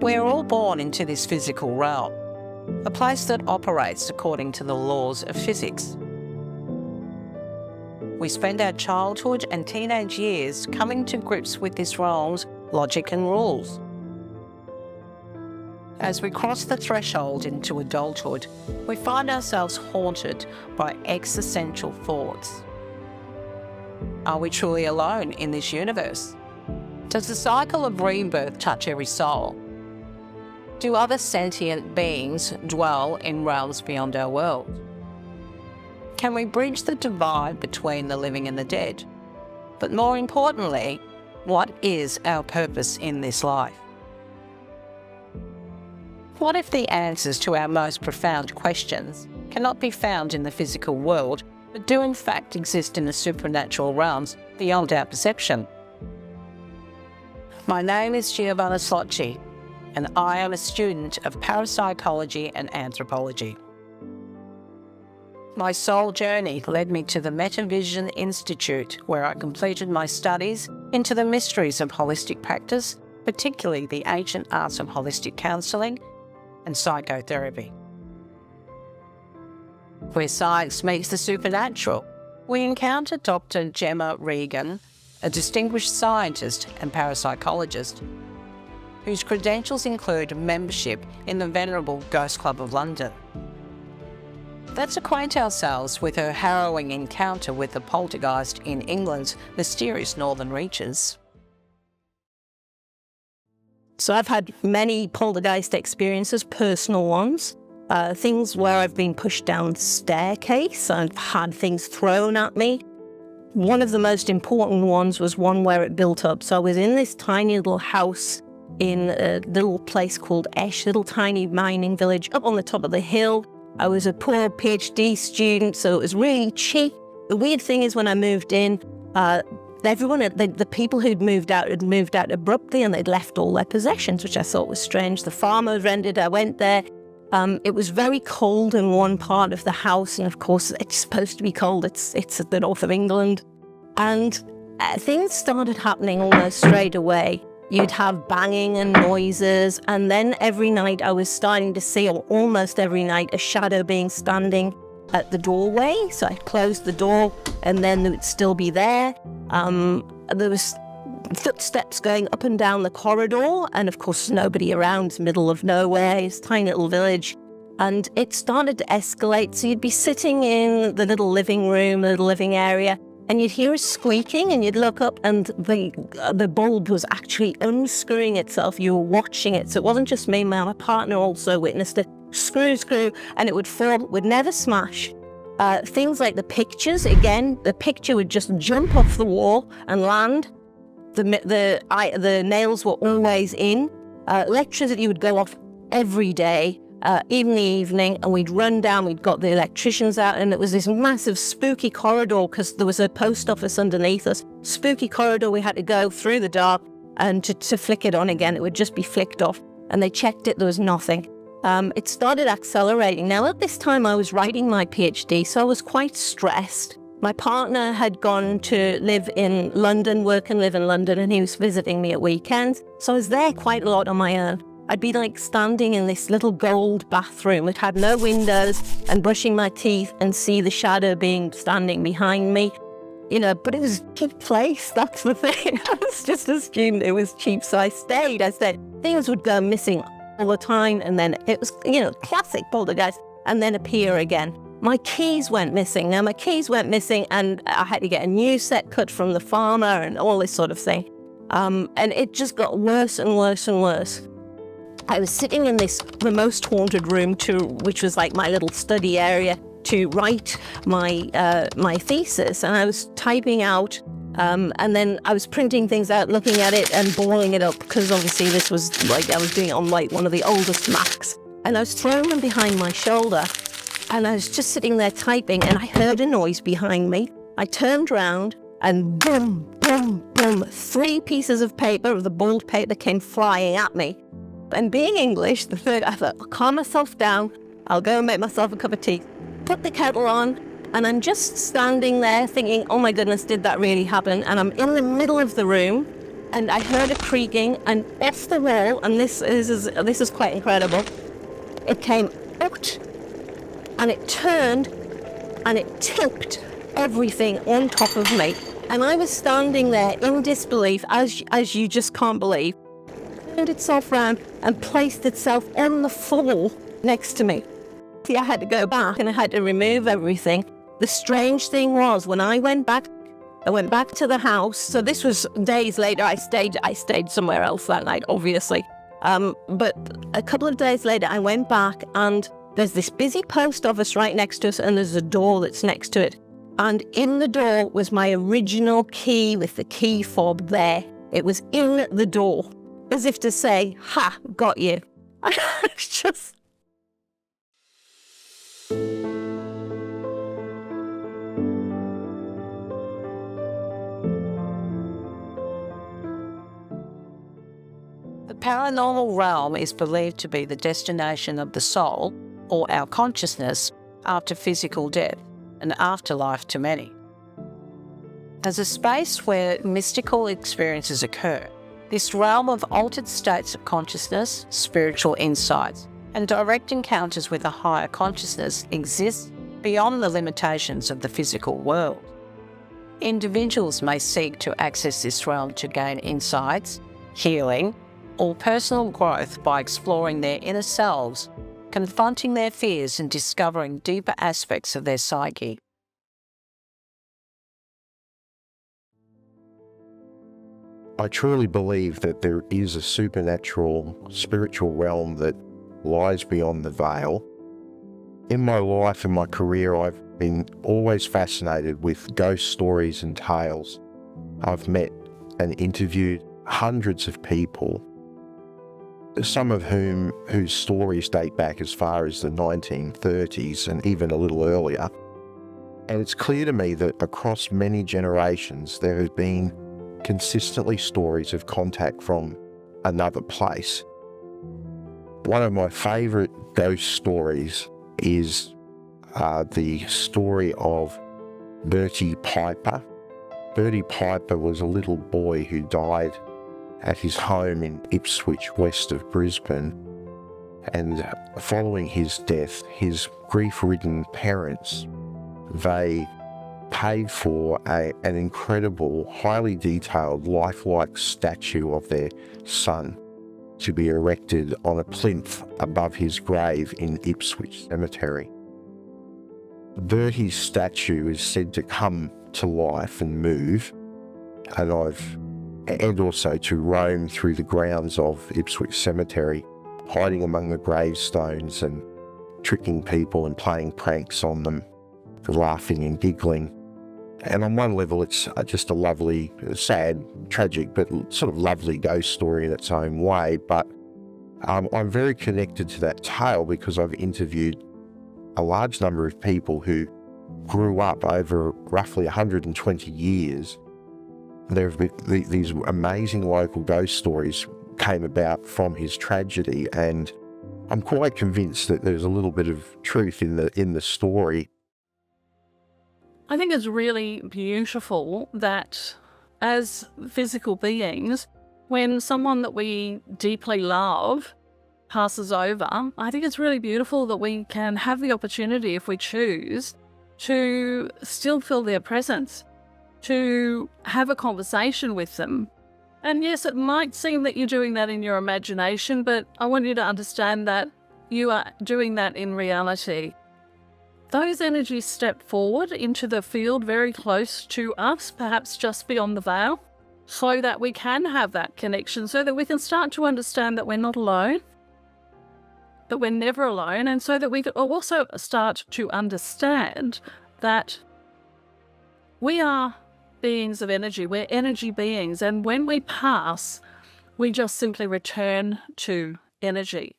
We're all born into this physical realm, a place that operates according to the laws of physics. We spend our childhood and teenage years coming to grips with this realm's logic and rules. As we cross the threshold into adulthood, we find ourselves haunted by existential thoughts. Are we truly alone in this universe? Does the cycle of rebirth touch every soul? Do other sentient beings dwell in realms beyond our world? Can we bridge the divide between the living and the dead? But more importantly, what is our purpose in this life? What if the answers to our most profound questions cannot be found in the physical world, but do in fact exist in the supernatural realms beyond our perception? My name is Giovanna Slotchi, and I am a student of parapsychology and anthropology. My soul journey led me to the Metavision Institute, where I completed my studies into the mysteries of holistic practice, particularly the ancient arts of holistic counselling and psychotherapy. Where science meets the supernatural, we encountered Dr. Gemma Regan, a distinguished scientist and parapsychologist, whose credentials include membership in the venerable Ghost Club of London. Let's acquaint ourselves with her harrowing encounter with the poltergeist in England's mysterious northern reaches. So I've had many poltergeist experiences, personal ones, things where I've been pushed down the staircase, I've had things thrown at me. One of the most important ones was one where it built up. So I was in this tiny little house in a little place called Esh, little tiny mining village up on the top of the hill. I was a poor PhD student, so it was really cheap. The weird thing is when I moved in, everyone, the people who'd moved out had moved out abruptly and they'd left all their possessions, which I thought was strange. The farmer rented, I went there. It was very cold in one part of the house, and of course it's supposed to be cold, it's at the north of England. And things started happening almost straight away. You'd have banging and noises, and then every night I was starting to see, or almost every night, a shadow being standing at the doorway. So I closed the door and then it would still be there. There was footsteps going up and down the corridor, and of course nobody around, middle of nowhere, it's a tiny little village. And it started to escalate, so you'd be sitting in the little living room, the little living area, and you'd hear a squeaking, and you'd look up and the bulb was actually unscrewing itself. You were watching it, so it wasn't just me, my partner also witnessed it. Screw, and it would fall, it would never smash. Things like the pictures, again, the picture would just jump off the wall and land. The nails were always in. Electricity would go off every day, in the evening, and we'd run down, we'd got the electricians out, and it was this massive spooky corridor because there was a post office underneath us. Spooky corridor, we had to go through the dark, and to flick it on again, it would just be flicked off. And they checked it, there was nothing. It started accelerating. Now at this time I was writing my PhD, so I was quite stressed. My partner had gone to live in London, work and live in London, and he was visiting me at weekends. So I was there quite a lot on my own. I'd be like standing in this little gold bathroom. It had no windows, and brushing my teeth and see the shadow being standing behind me. You know, but it was a cheap place, that's the thing. I was just assumed it was cheap, so I stayed. I said, things would go missing all the time, and then it was, you know, classic poltergeist, and then appear again. My keys went missing. Now my keys went missing, and I had to get a new set cut from the farmer and all this sort of thing. And it just got worse and worse and worse. I was sitting in the most haunted room, which was like my little study area, to write my thesis, and I was typing out. And then I was printing things out, looking at it and boiling it up, because obviously this was like, I was doing it on like one of the oldest Macs. And I was throwing them behind my shoulder, and I was just sitting there typing, and I heard a noise behind me. I turned round, and boom, boom, boom, 3 pieces of paper, of the bald paper, came flying at me. And being English, I thought, I'll calm myself down, I'll go and make myself a cup of tea. Put the kettle on, and I'm just standing there thinking, oh my goodness, did that really happen? And I'm in the middle of the room, and I heard a creaking, and off the wall, and this is quite incredible. It came out, and it turned, and it tipped everything on top of me. And I was standing there in disbelief, as you just can't believe. It turned itself round and placed itself on the floor next to me. See, I had to go back and I had to remove everything. The strange thing was, when I went back to the house. So this was days later. I stayed somewhere else that night, obviously. But a couple of days later, I went back, and there's this busy post office right next to us, and there's a door that's next to it. And in the door was my original key with the key fob there. It was in the door, as if to say, "Ha, got you." It's just... The paranormal realm is believed to be the destination of the soul, or our consciousness, after physical death, an afterlife to many. As a space where mystical experiences occur, this realm of altered states of consciousness, spiritual insights, and direct encounters with a higher consciousness exists beyond the limitations of the physical world. Individuals may seek to access this realm to gain insights, healing, or personal growth by exploring their inner selves, confronting their fears and discovering deeper aspects of their psyche. I truly believe that there is a supernatural, spiritual realm that lies beyond the veil. In my life and my career, I've been always fascinated with ghost stories and tales. I've met and interviewed hundreds of people, some of whose stories date back as far as the 1930s and even a little earlier. And it's clear to me that across many generations, there have been consistently stories of contact from another place. One of my favourite ghost stories is the story of Bertie Piper. Bertie Piper was a little boy who died at his home in Ipswich, west of Brisbane, and following his death, his grief-ridden parents, they paid for an incredible, highly detailed, lifelike statue of their son to be erected on a plinth above his grave in Ipswich Cemetery. Bertie's statue is said to come to life and move, and also to roam through the grounds of Ipswich Cemetery, hiding among the gravestones and tricking people and playing pranks on them, laughing and giggling. And on one level, it's just a lovely, sad, tragic, but sort of lovely ghost story in its own way. But I'm very connected to that tale because I've interviewed a large number of people who grew up over roughly 120 years. There have been these amazing local ghost stories came about from his tragedy, and I'm quite convinced that there's a little bit of truth in the story. I think it's really beautiful that as physical beings, when someone that we deeply love passes over, I think it's really beautiful that we can have the opportunity, if we choose, to still feel their presence, to have a conversation with them. And yes, it might seem that you're doing that in your imagination, but I want you to understand that you are doing that in reality. Those energies step forward into the field very close to us, perhaps just beyond the veil, so that we can have that connection, so that we can start to understand that we're not alone, that we're never alone, and so that we can also start to understand that we are beings of energy. We're energy beings, and when we pass, we just simply return to energy.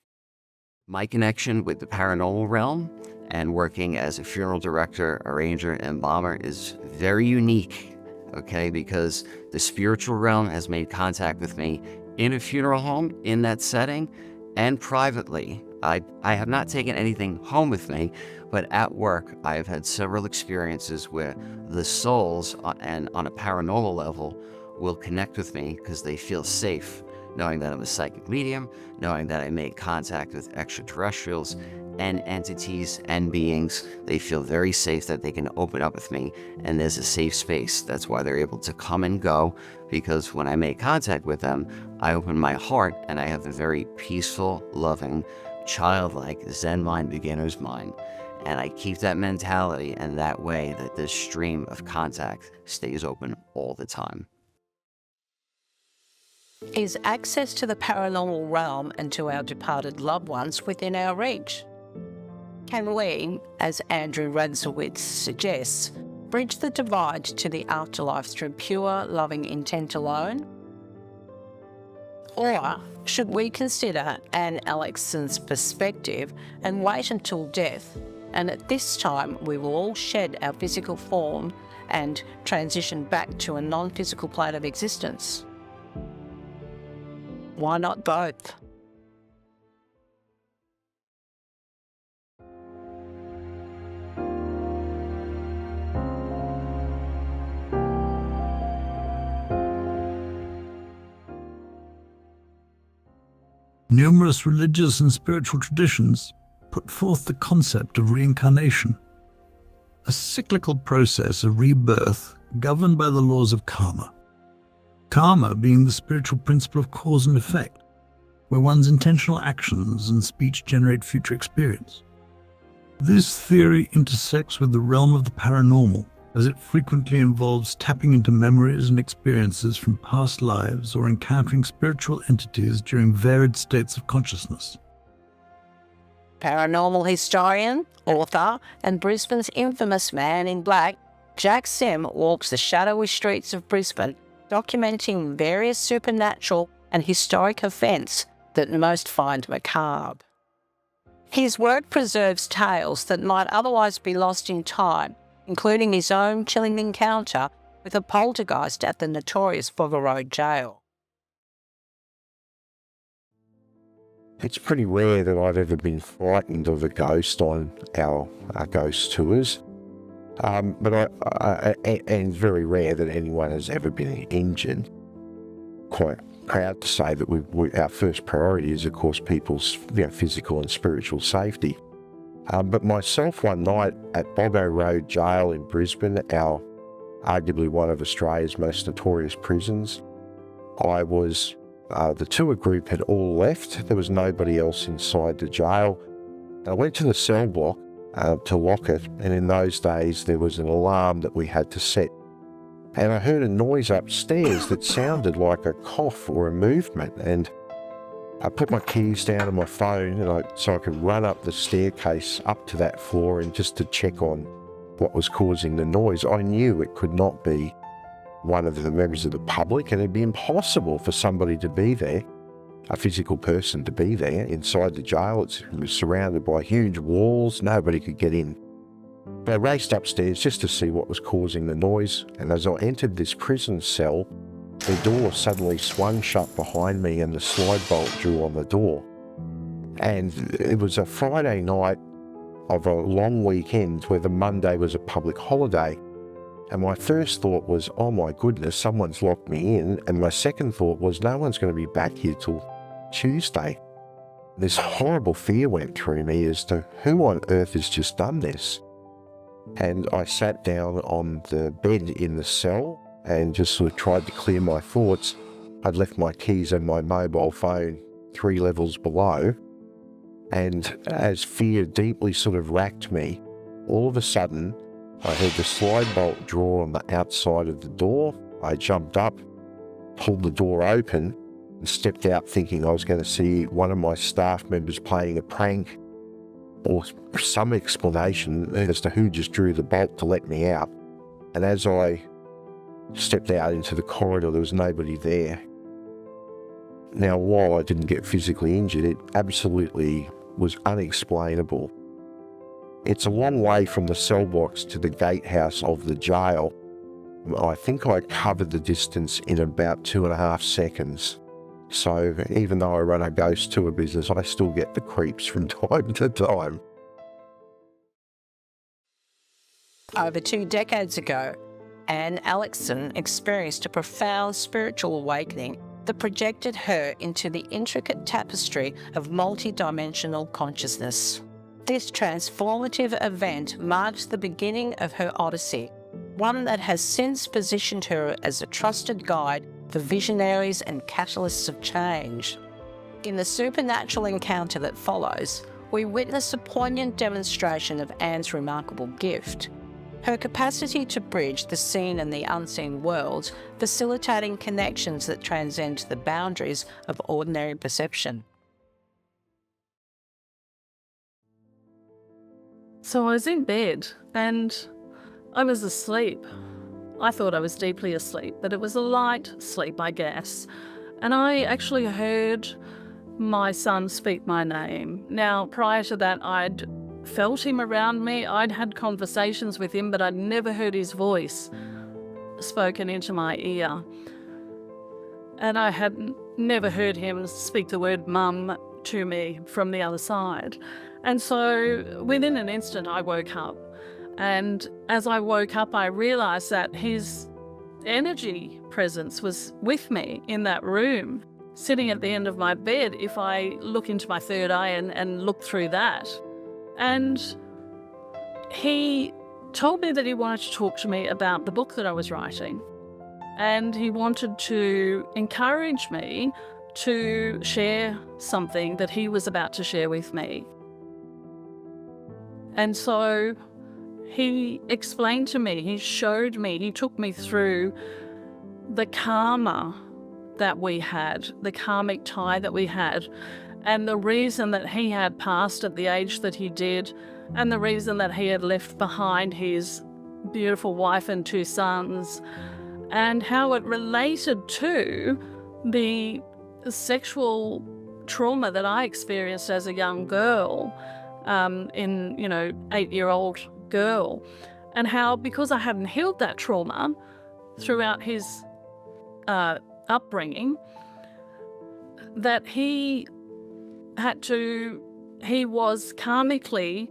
My connection with the paranormal realm and working as a funeral director, arranger, and embalmer is very unique, okay? Because the spiritual realm has made contact with me in a funeral home, in that setting, and privately. I have not taken anything home with me, but at work, I have had several experiences where the souls, and on a paranormal level, will connect with me because they feel safe knowing that I'm a psychic medium, knowing that I make contact with extraterrestrials and entities and beings. They feel very safe that they can open up with me, and there's a safe space. That's why they're able to come and go, because when I make contact with them, I open my heart and I have a very peaceful, loving, childlike Zen mind, beginner's mind. And I keep that mentality, and that way that this stream of contact stays open all the time. Is access to the paranormal realm and to our departed loved ones within our reach? Can we, as Andrew Radzowitz suggests, bridge the divide to the afterlife through pure, loving intent alone? Or should we consider Anne Alexson's perspective and wait until death, and at this time we will all shed our physical form and transition back to a non-physical plane of existence? Why not both? Numerous religious and spiritual traditions put forth the concept of reincarnation, a cyclical process of rebirth governed by the laws of karma. Karma being the spiritual principle of cause and effect, where one's intentional actions and speech generate future experience. This theory intersects with the realm of the paranormal, as it frequently involves tapping into memories and experiences from past lives or encountering spiritual entities during varied states of consciousness. Paranormal historian, author, and Brisbane's infamous Man in Black, Jack Sim walks the shadowy streets of Brisbane, documenting various supernatural and historic events that most find macabre. His work preserves tales that might otherwise be lost in time, including his own chilling encounter with a poltergeist at the notorious Bogger Road jail. It's pretty rare that I've ever been frightened of a ghost on our ghost tours. But and very rare that anyone has ever been injured. Quite proud to say that our first priority is, of course, people's physical and spiritual safety. But myself, one night at Boggo Road Jail in Brisbane, arguably one of Australia's most notorious prisons, the tour group had all left. There was nobody else inside the jail. I went to the cell block to lock it, and in those days there was an alarm that we had to set. And I heard a noise upstairs that sounded like a cough or a movement, and I put my keys down on my phone so I could run up the staircase up to that floor and just to check on what was causing the noise. I knew it could not be one of the members of the public, and it'd be impossible for somebody to be there, a physical person to be there inside the jail. It was surrounded by huge walls, nobody could get in. But I raced upstairs just to see what was causing the noise, and as I entered this prison cell, the door suddenly swung shut behind me and the slide bolt drew on the door. And it was a Friday night of a long weekend where the Monday was a public holiday. And my first thought was, oh my goodness, someone's locked me in. And my second thought was, no one's going to be back here till Tuesday. This horrible fear went through me as to who on earth has just done this. And I sat down on the bed in the cell and just sort of tried to clear my thoughts. I'd left my keys and my mobile phone 3 levels below. And as fear deeply sort of racked me, all of a sudden, I heard the slide bolt draw on the outside of the door. I jumped up, pulled the door open, and stepped out thinking I was going to see one of my staff members playing a prank or some explanation as to who just drew the bolt to let me out. And as I stepped out into the corridor, there was nobody there. Now, while I didn't get physically injured, it absolutely was unexplainable. It's a long way from the cell blocks to the gatehouse of the jail. I think I covered the distance in about 2.5 seconds. So even though I run a ghost tour business, I still get the creeps from time to time. Over 2 decades ago, Anne Alexson experienced a profound spiritual awakening that projected her into the intricate tapestry of multi-dimensional consciousness. This transformative event marked the beginning of her odyssey, one that has since positioned her as a trusted guide for visionaries and catalysts of change. In the supernatural encounter that follows, we witness a poignant demonstration of Anne's remarkable gift. Her capacity to bridge the seen and the unseen worlds, facilitating connections that transcend the boundaries of ordinary perception. So I was in bed and I was asleep. I thought I was deeply asleep, but it was a light sleep, I guess. And I actually heard my son speak my name. Now, prior to that, I'd felt him around me. I'd had conversations with him, but I'd never heard his voice spoken into my ear. And I had never heard him speak the word mum to me from the other side. And so within an instant, I woke up. And as I woke up, I realised that his energy presence was with me in that room, sitting at the end of my bed if I look into my third eye and look through that. And he told me that he wanted to talk to me about the book that I was writing. And he wanted to encourage me to share something that he was about to share with me. And so he explained to me, he showed me, he took me through the karma that we had, the karmic tie that we had, and the reason that he had passed at the age that he did, and the reason that he had left behind his beautiful wife and 2 sons, and how it related to the sexual trauma that I experienced as a young girl, 8-year-old girl, and how, because I hadn't healed that trauma throughout his upbringing, that he was karmically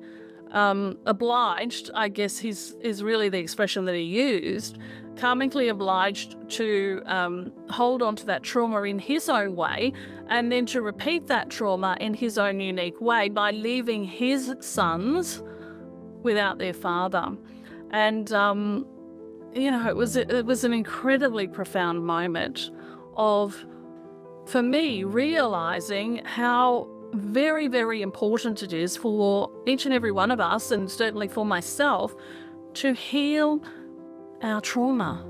obliged, I guess is really the expression that he used, karmically obliged to hold on to that trauma in his own way, and then to repeat that trauma in his own unique way by leaving his sons without their father. And it was an incredibly profound moment of, for me, realizing how very, very important it is for each and every one of us, and certainly for myself, to heal our trauma.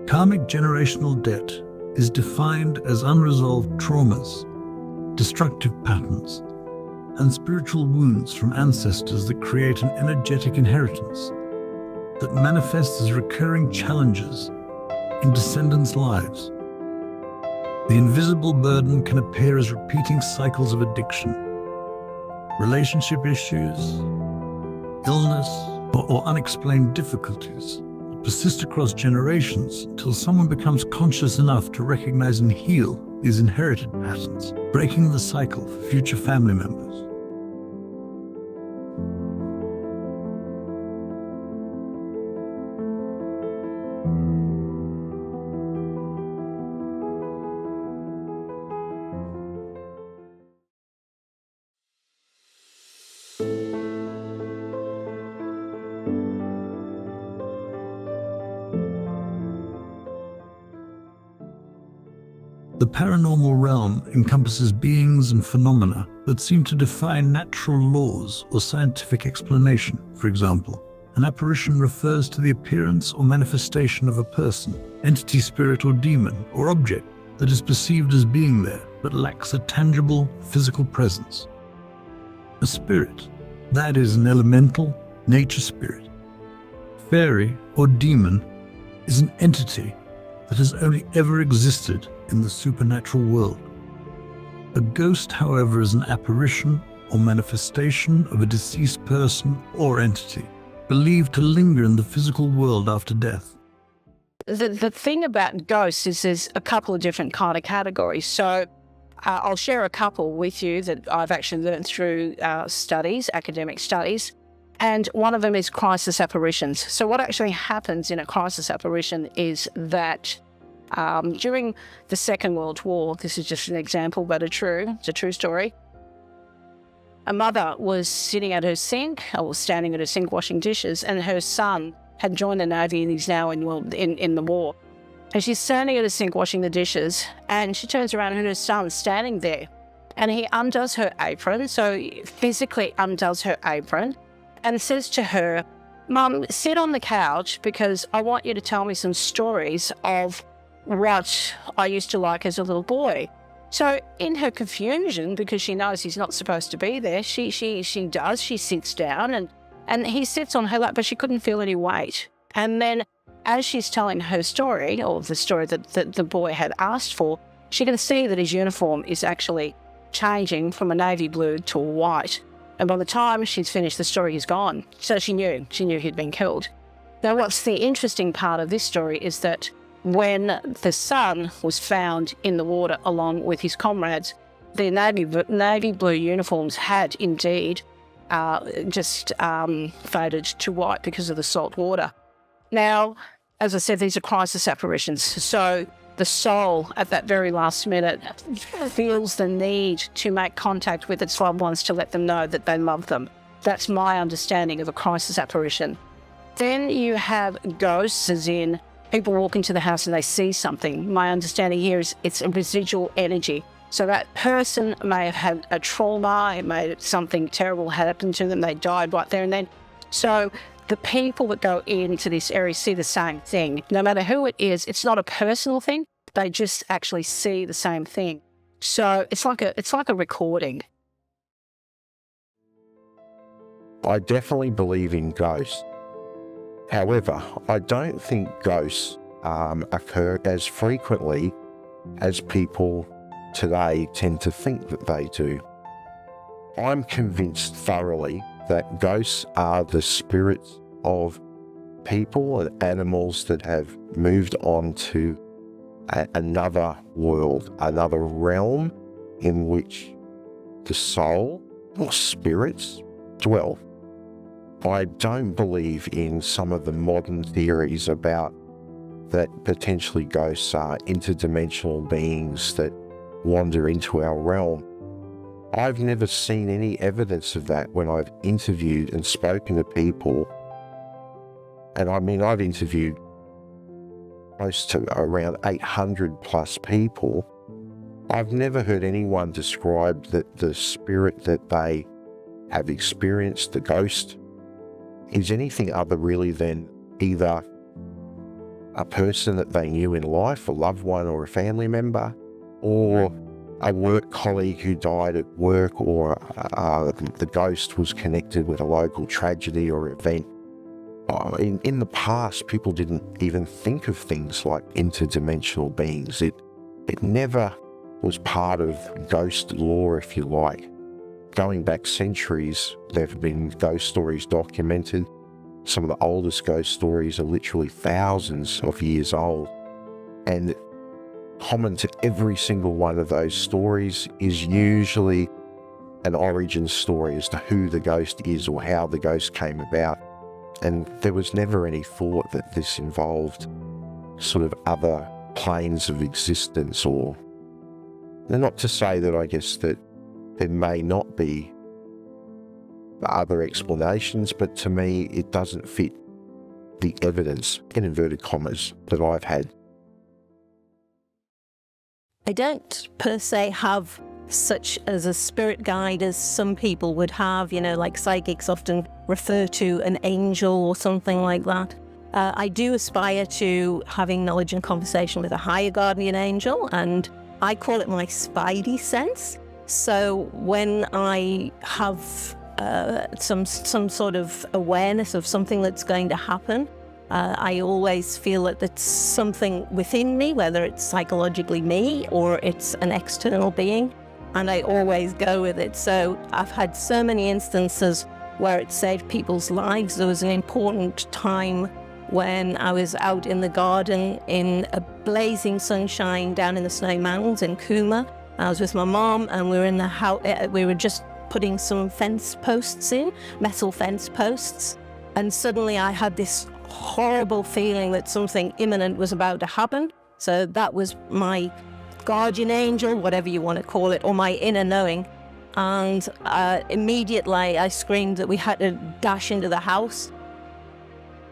Karmic generational debt is defined as unresolved traumas, destructive patterns, and spiritual wounds from ancestors that create an energetic inheritance that manifests as recurring challenges in descendants' lives. The invisible burden can appear as repeating cycles of addiction, relationship issues, illness, or unexplained difficulties that persist across generations until someone becomes conscious enough to recognize and heal these inherited patterns, breaking the cycle for future family members. The paranormal realm encompasses beings and phenomena that seem to defy natural laws or scientific explanation. For example, an apparition refers to the appearance or manifestation of a person, entity, spirit, or demon, or object that is perceived as being there but lacks a tangible physical presence. A spirit, that is an elemental nature spirit. Fairy or demon is an entity that has only ever existed in the supernatural world. A ghost, however, is an apparition or manifestation of a deceased person or entity, believed to linger in the physical world after death. The thing about ghosts is there's a couple of different kind of categories. So I'll share a couple with you that I've actually learned through studies, academic studies. And one of them is crisis apparitions. So what actually happens in a crisis apparition is that during the Second World War, this is just an example, but it's a true story. A mother was sitting at her sink, or standing at her sink washing dishes, and her son had joined the Navy and he's now in the war. And she's standing at her sink washing the dishes, and she turns around and her son's standing there. And he undoes her apron, so physically undoes her apron, and says to her, "Mum, sit on the couch because I want you to tell me some stories of what I used to like as a little boy." So in her confusion, because she knows he's not supposed to be there, she sits down and he sits on her lap, but she couldn't feel any weight. And then as she's telling her story, or the story that the boy had asked for, she can see that his uniform is actually changing from a navy blue to a white. And by the time she's finished the story, he's gone. So she knew he'd been killed. Now, what's the interesting part of this story is that when the son was found in the water along with his comrades, their navy blue uniforms had indeed just faded to white because of the salt water. Now, as I said, these are crisis apparitions. So the soul at that very last minute feels the need to make contact with its loved ones to let them know that they love them. That's my understanding of a crisis apparition. Then you have ghosts, as in people walk into the house and they see something. My understanding here is it's a residual energy. So that person may have had a trauma, something terrible happened to them, they died right there and then. So the people that go into this area see the same thing. No matter who it is, it's not a personal thing. They just actually see the same thing. So it's like a recording. I definitely believe in ghosts. However, I don't think ghosts occur as frequently as people today tend to think that they do. I'm convinced thoroughly that ghosts are the spirits of people and animals that have moved on to another world, another realm in which the soul or spirits dwell. I don't believe in some of the modern theories about that potentially ghosts are interdimensional beings that wander into our realm. I've never seen any evidence of that when I've interviewed and spoken to people. And I mean, I've interviewed close to around 800 plus people. I've never heard anyone describe that the spirit that they have experienced, the ghost, is anything other really than either a person that they knew in life, a loved one or a family member, or a work colleague who died at work, or the ghost was connected with a local tragedy or event. In the past, people didn't even think of things like interdimensional beings. It never was part of ghost lore, if you like. Going back centuries, there have been ghost stories documented. Some of the oldest ghost stories are literally thousands of years old. And common to every single one of those stories is usually an origin story as to who the ghost is or how the ghost came about. And there was never any thought that this involved sort of other planes of existence, or not to say that I guess that there may not be other explanations, but to me it doesn't fit the evidence, in inverted commas, that I've had. I don't per se have such as a spirit guide as some people would have, like psychics often refer to an angel or something like that. I do aspire to having knowledge and conversation with a higher guardian angel, and I call it my spidey sense. So when I have some sort of awareness of something that's going to happen, I always feel that it's something within me, whether it's psychologically me or it's an external being, and I always go with it. So I've had so many instances where it saved people's lives. There was an important time when I was out in the garden in a blazing sunshine down in the Snowy Mountains in Cooma. I was with my mom, and we were in the house. We were just putting some fence posts in, metal fence posts, and suddenly I had this horrible feeling that something imminent was about to happen. So that was my guardian angel, whatever you want to call it, or my inner knowing. And immediately I screamed that we had to dash into the house.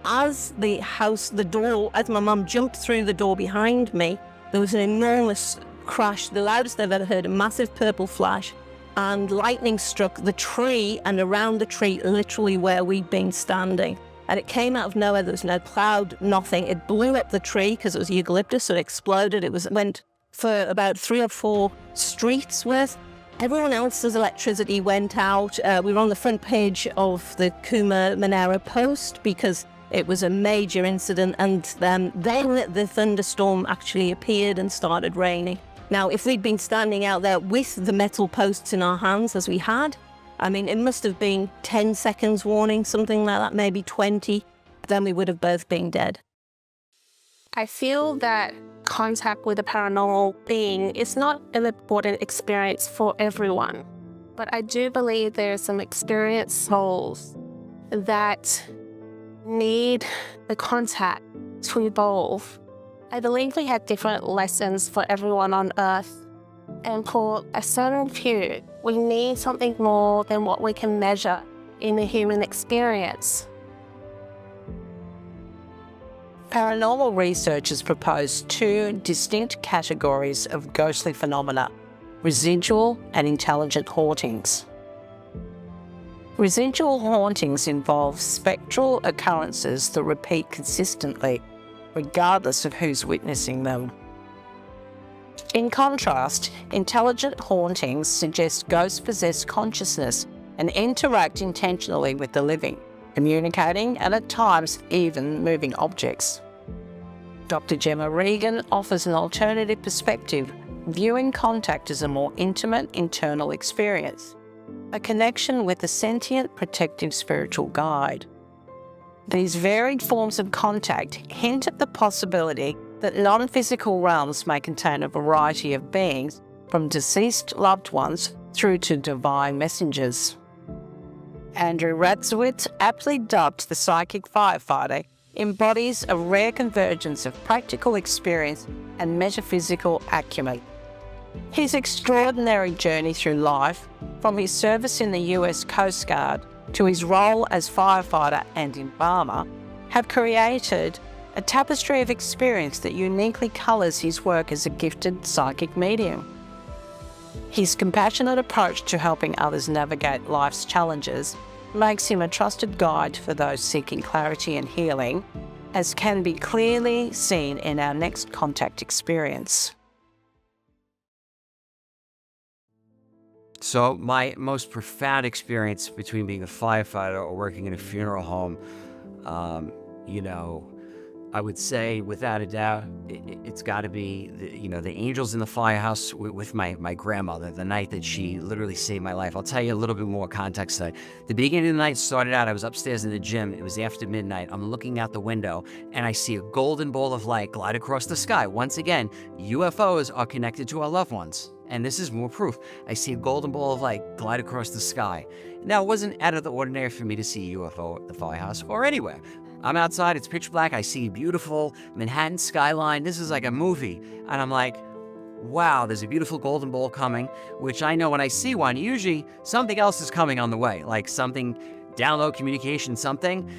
As my mum jumped through the door behind me, there was an enormous crash, the loudest I've ever heard, a massive purple flash, and lightning struck the tree and around the tree, literally where we'd been standing. And it came out of nowhere. There was no cloud, nothing. It blew up the tree because it was eucalyptus, so it exploded. It went for about 3 or 4 streets worth. Everyone else's electricity went out. We were on the front page of the Kuma Monero Post because it was a major incident, and then the thunderstorm actually appeared and started raining. Now, if we'd been standing out there with the metal posts in our hands as we had, I mean, it must have been 10 seconds warning, something like that, maybe 20. Then we would have both been dead. I feel that contact with a paranormal being is not an important experience for everyone. But I do believe there are some experienced souls that need the contact to evolve. I believe we have different lessons for everyone on Earth. And for a certain few, we need something more than what we can measure in the human experience. Paranormal researchers propose 2 distinct categories of ghostly phenomena: residual and intelligent hauntings. Residual hauntings involve spectral occurrences that repeat consistently, regardless of who's witnessing them. In contrast, intelligent hauntings suggest ghosts possess consciousness and interact intentionally with the living, communicating and at times even moving objects. Dr. Gemma Regan offers an alternative perspective, viewing contact as a more intimate internal experience, a connection with a sentient, protective spiritual guide. These varied forms of contact hint at the possibility that non-physical realms may contain a variety of beings, from deceased loved ones through to divine messengers. Andrew Radzowitz, aptly dubbed the psychic firefighter, embodies a rare convergence of practical experience and metaphysical acumen. His extraordinary journey through life, from his service in the US Coast Guard to his role as firefighter and embalmer, have created a tapestry of experience that uniquely colours his work as a gifted psychic medium. His compassionate approach to helping others navigate life's challenges makes him a trusted guide for those seeking clarity and healing, as can be clearly seen in our next contact experience. So my most profound experience between being a firefighter or working in a funeral home, I would say without a doubt, it's got to be, the angels in the firehouse with my grandmother, the night that she literally saved my life. I'll tell you a little bit more context. The beginning of the night started out, I was upstairs in the gym. It was after midnight. I'm looking out the window and I see a golden ball of light glide across the sky. Once again, UFOs are connected to our loved ones. And this is more proof. I see a golden ball of light glide across the sky. Now, it wasn't out of the ordinary for me to see a UFO at the firehouse or anywhere. I'm outside, it's pitch black, I see beautiful Manhattan skyline. This is like a movie. And I'm like, wow, there's a beautiful golden ball coming, which I know when I see one, usually something else is coming on the way, like something, download communication, something.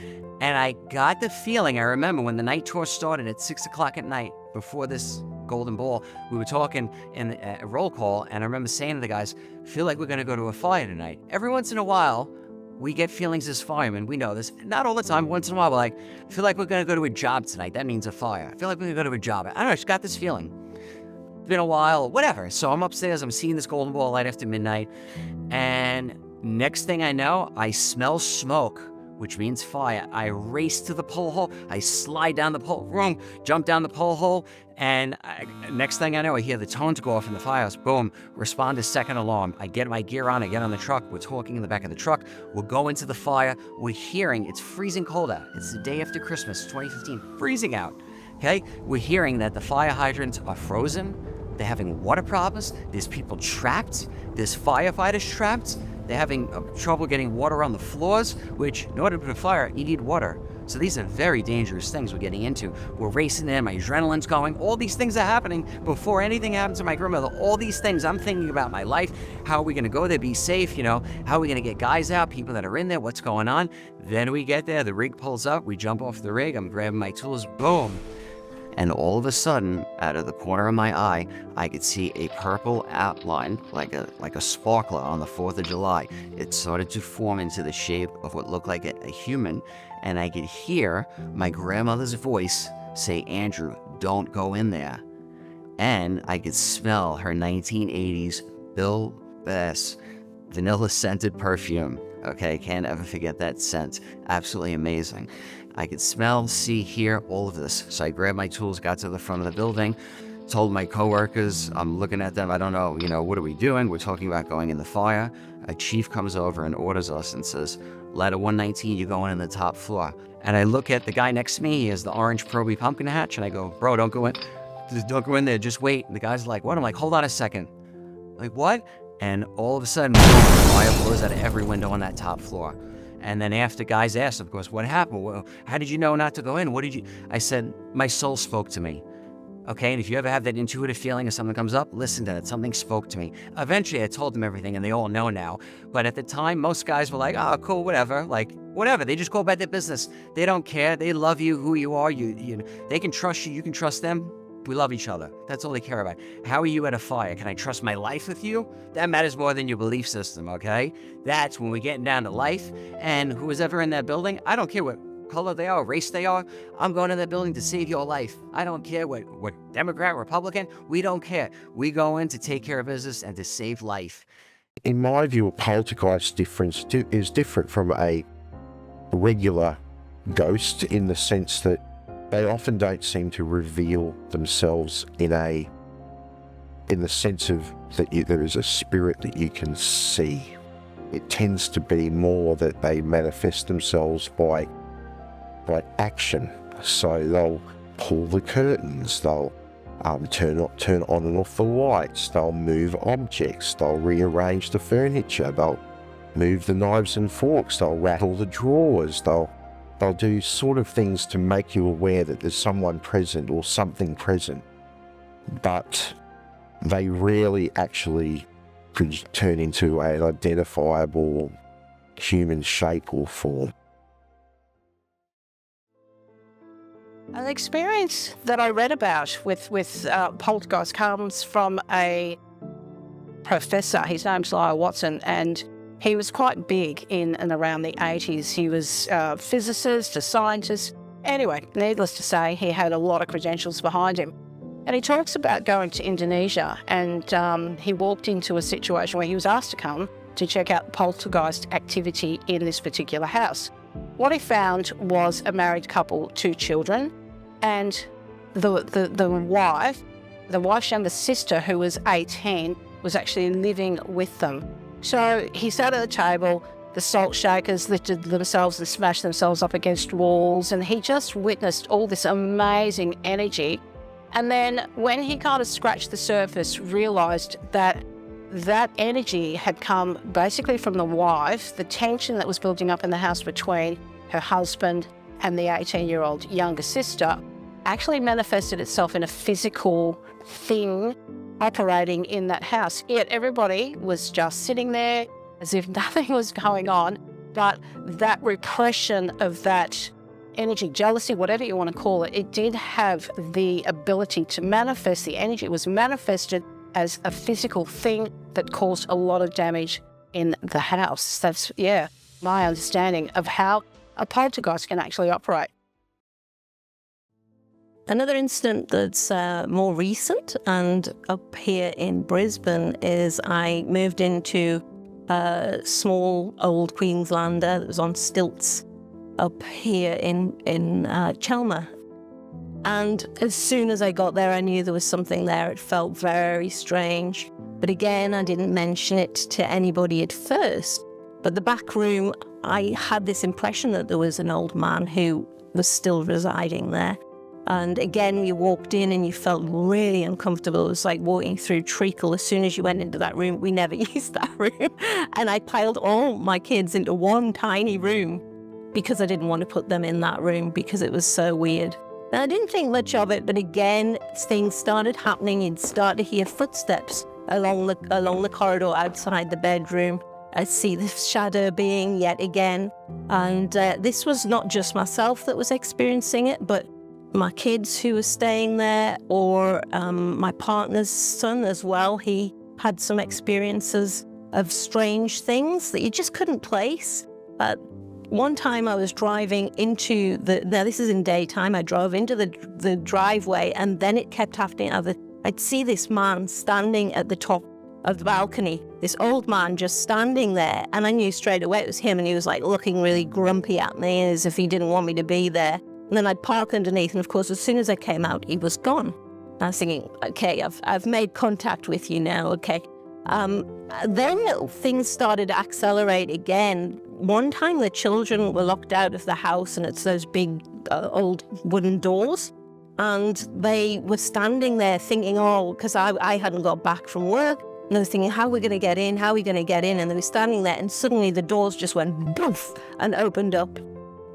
And I got the feeling, I remember when the night tour started at 6 o'clock at night, before this golden ball, we were talking in a roll call, and I remember saying to the guys, feel like we're gonna go to a fire tonight. Every once in a while, we get feelings as firemen, we know this. Not all the time, once in a while, we're like, feel like we're gonna go to a job tonight, that means a fire. I feel like we're gonna go to a job. I don't know, I just got this feeling. It's been a while, whatever. So I'm upstairs, I'm seeing this golden ball light after midnight, and next thing I know, I smell smoke, which means fire. I race to the pole hole, I slide down the pole, boom, jump down the pole hole, and next thing I know, I hear the tones go off in the firehouse, boom, respond to second alarm. I get my gear on, I get on the truck, we're talking in the back of the truck, we'll go into the fire, we're hearing, it's freezing cold out. It's the day after Christmas, 2015, freezing out, okay? We're hearing that the fire hydrants are frozen, they're having water problems, there's people trapped, there's firefighters trapped, They're having trouble getting water on the floors, which in order to put a fire, you need water. So these are very dangerous things we're getting into. We're racing in, my adrenaline's going. All these things are happening before anything happens to my grandmother. All these things I'm thinking about my life. How are we going to go there, be safe, How are we going to get guys out, people that are in there, what's going on? Then we get there, the rig pulls up, we jump off the rig, I'm grabbing my tools, boom. And all of a sudden, out of the corner of my eye, I could see a purple outline, like a sparkler on the 4th of July. It started to form into the shape of what looked like a human, and I could hear my grandmother's voice say, "Andrew, don't go in there." And I could smell her 1980s Bill Bass vanilla-scented perfume. Okay, can't ever forget that scent. Absolutely amazing. I could smell, see, hear all of this. So I grabbed my tools, got to the front of the building, told my coworkers, I'm looking at them, I don't know, what are we doing? We're talking about going in the fire. A chief comes over and orders us and says, ladder 119, you're going in the top floor. And I look at the guy next to me, he has the orange Proby pumpkin hatch, and I go, bro, don't go in. Don't go in there, just wait. And the guy's like, what? I'm like, hold on a second. Like, what? And all of a sudden, fire blows out of every window on that top floor. And then after guys asked, of course, what happened? Well, how did you know not to go in? I said, my soul spoke to me. Okay, and if you ever have that intuitive feeling if something comes up, listen to it. Something spoke to me. Eventually, I told them everything, and they all know now. But at the time, most guys were like, oh, cool, whatever. Like, whatever. They just go about their business. They don't care. They love you, who you are. They can trust you. You can trust them. We love each other. That's all they care about. How are you at a fire? Can I trust my life with you? That matters more than your belief system, okay? That's when we're getting down to life. And who is ever in that building, I don't care what color they are, race they are, I'm going to that building to save your life. I don't care what Democrat, Republican, we don't care. We go in to take care of business and to save life. In my view, a poltergeist is different from a regular ghost in the sense that they often don't seem to reveal themselves in the sense of that there is a spirit that you can see. It tends to be more that they manifest themselves by action. So they'll pull the curtains, they'll turn on and off the lights, they'll move objects, they'll rearrange the furniture, they'll move the knives and forks, they'll rattle the drawers, they'll do sort of things to make you aware that there's someone present or something present, but they rarely actually could turn into an identifiable human shape or form. An experience that I read about with poltergeist comes from a professor. His name's Lyle Watson, and he was quite big in and around the 80s. He was a physicist, a scientist. Anyway, needless to say, he had a lot of credentials behind him. And he talks about going to Indonesia, and he walked into a situation where he was asked to come to check out poltergeist activity in this particular house. What he found was a married couple, 2 children, and the wife's younger sister, who was 18, was actually living with them. So he sat at the table, the salt shakers lifted themselves and smashed themselves up against walls, and he just witnessed all this amazing energy. And then when he kind of scratched the surface, realised that that energy had come basically from the wife, the tension that was building up in the house between her husband and the 18-year-old younger sister actually manifested itself in a physical thing operating in that house. Yet everybody was just sitting there as if nothing was going on, but that repression of that energy, jealousy, whatever you want to call it, it did have the ability to manifest the energy. It was manifested as a physical thing that caused a lot of damage in the house. That's, my understanding of how a poltergeist can actually operate. Another incident that's more recent and up here in Brisbane is I moved into a small old Queenslander that was on stilts up here in Chelmer. And as soon as I got there, I knew there was something there. It felt very strange. But again, I didn't mention it to anybody at first. But the back room, I had this impression that there was an old man who was still residing there. And again, you walked in and you felt really uncomfortable. It was like walking through treacle. As soon as you went into that room, we never used that room. And I piled all my kids into one tiny room because I didn't want to put them in that room because it was so weird. And I didn't think much of it, but again, things started happening. You'd start to hear footsteps along the corridor outside the bedroom. I'd see the shadow being yet again. And this was not just myself that was experiencing it, but my kids who were staying there, or my partner's son as well. He had some experiences of strange things that you just couldn't place. One time I was driving into now this is in daytime, I drove into the driveway, and then it kept happening. I'd see this man standing at the top of the balcony, this old man just standing there, and I knew straight away it was him, and he was like looking really grumpy at me as if he didn't want me to be there. And then I'd park underneath, and of course, as soon as I came out, he was gone. I was thinking, okay, I've made contact with you now, okay. Then things started to accelerate again. One time the children were locked out of the house, and it's those big old wooden doors. And they were standing there thinking, because I hadn't got back from work. And they were thinking, how are we going to get in? How are we going to get in? And they were standing there, and suddenly the doors just went boof and opened up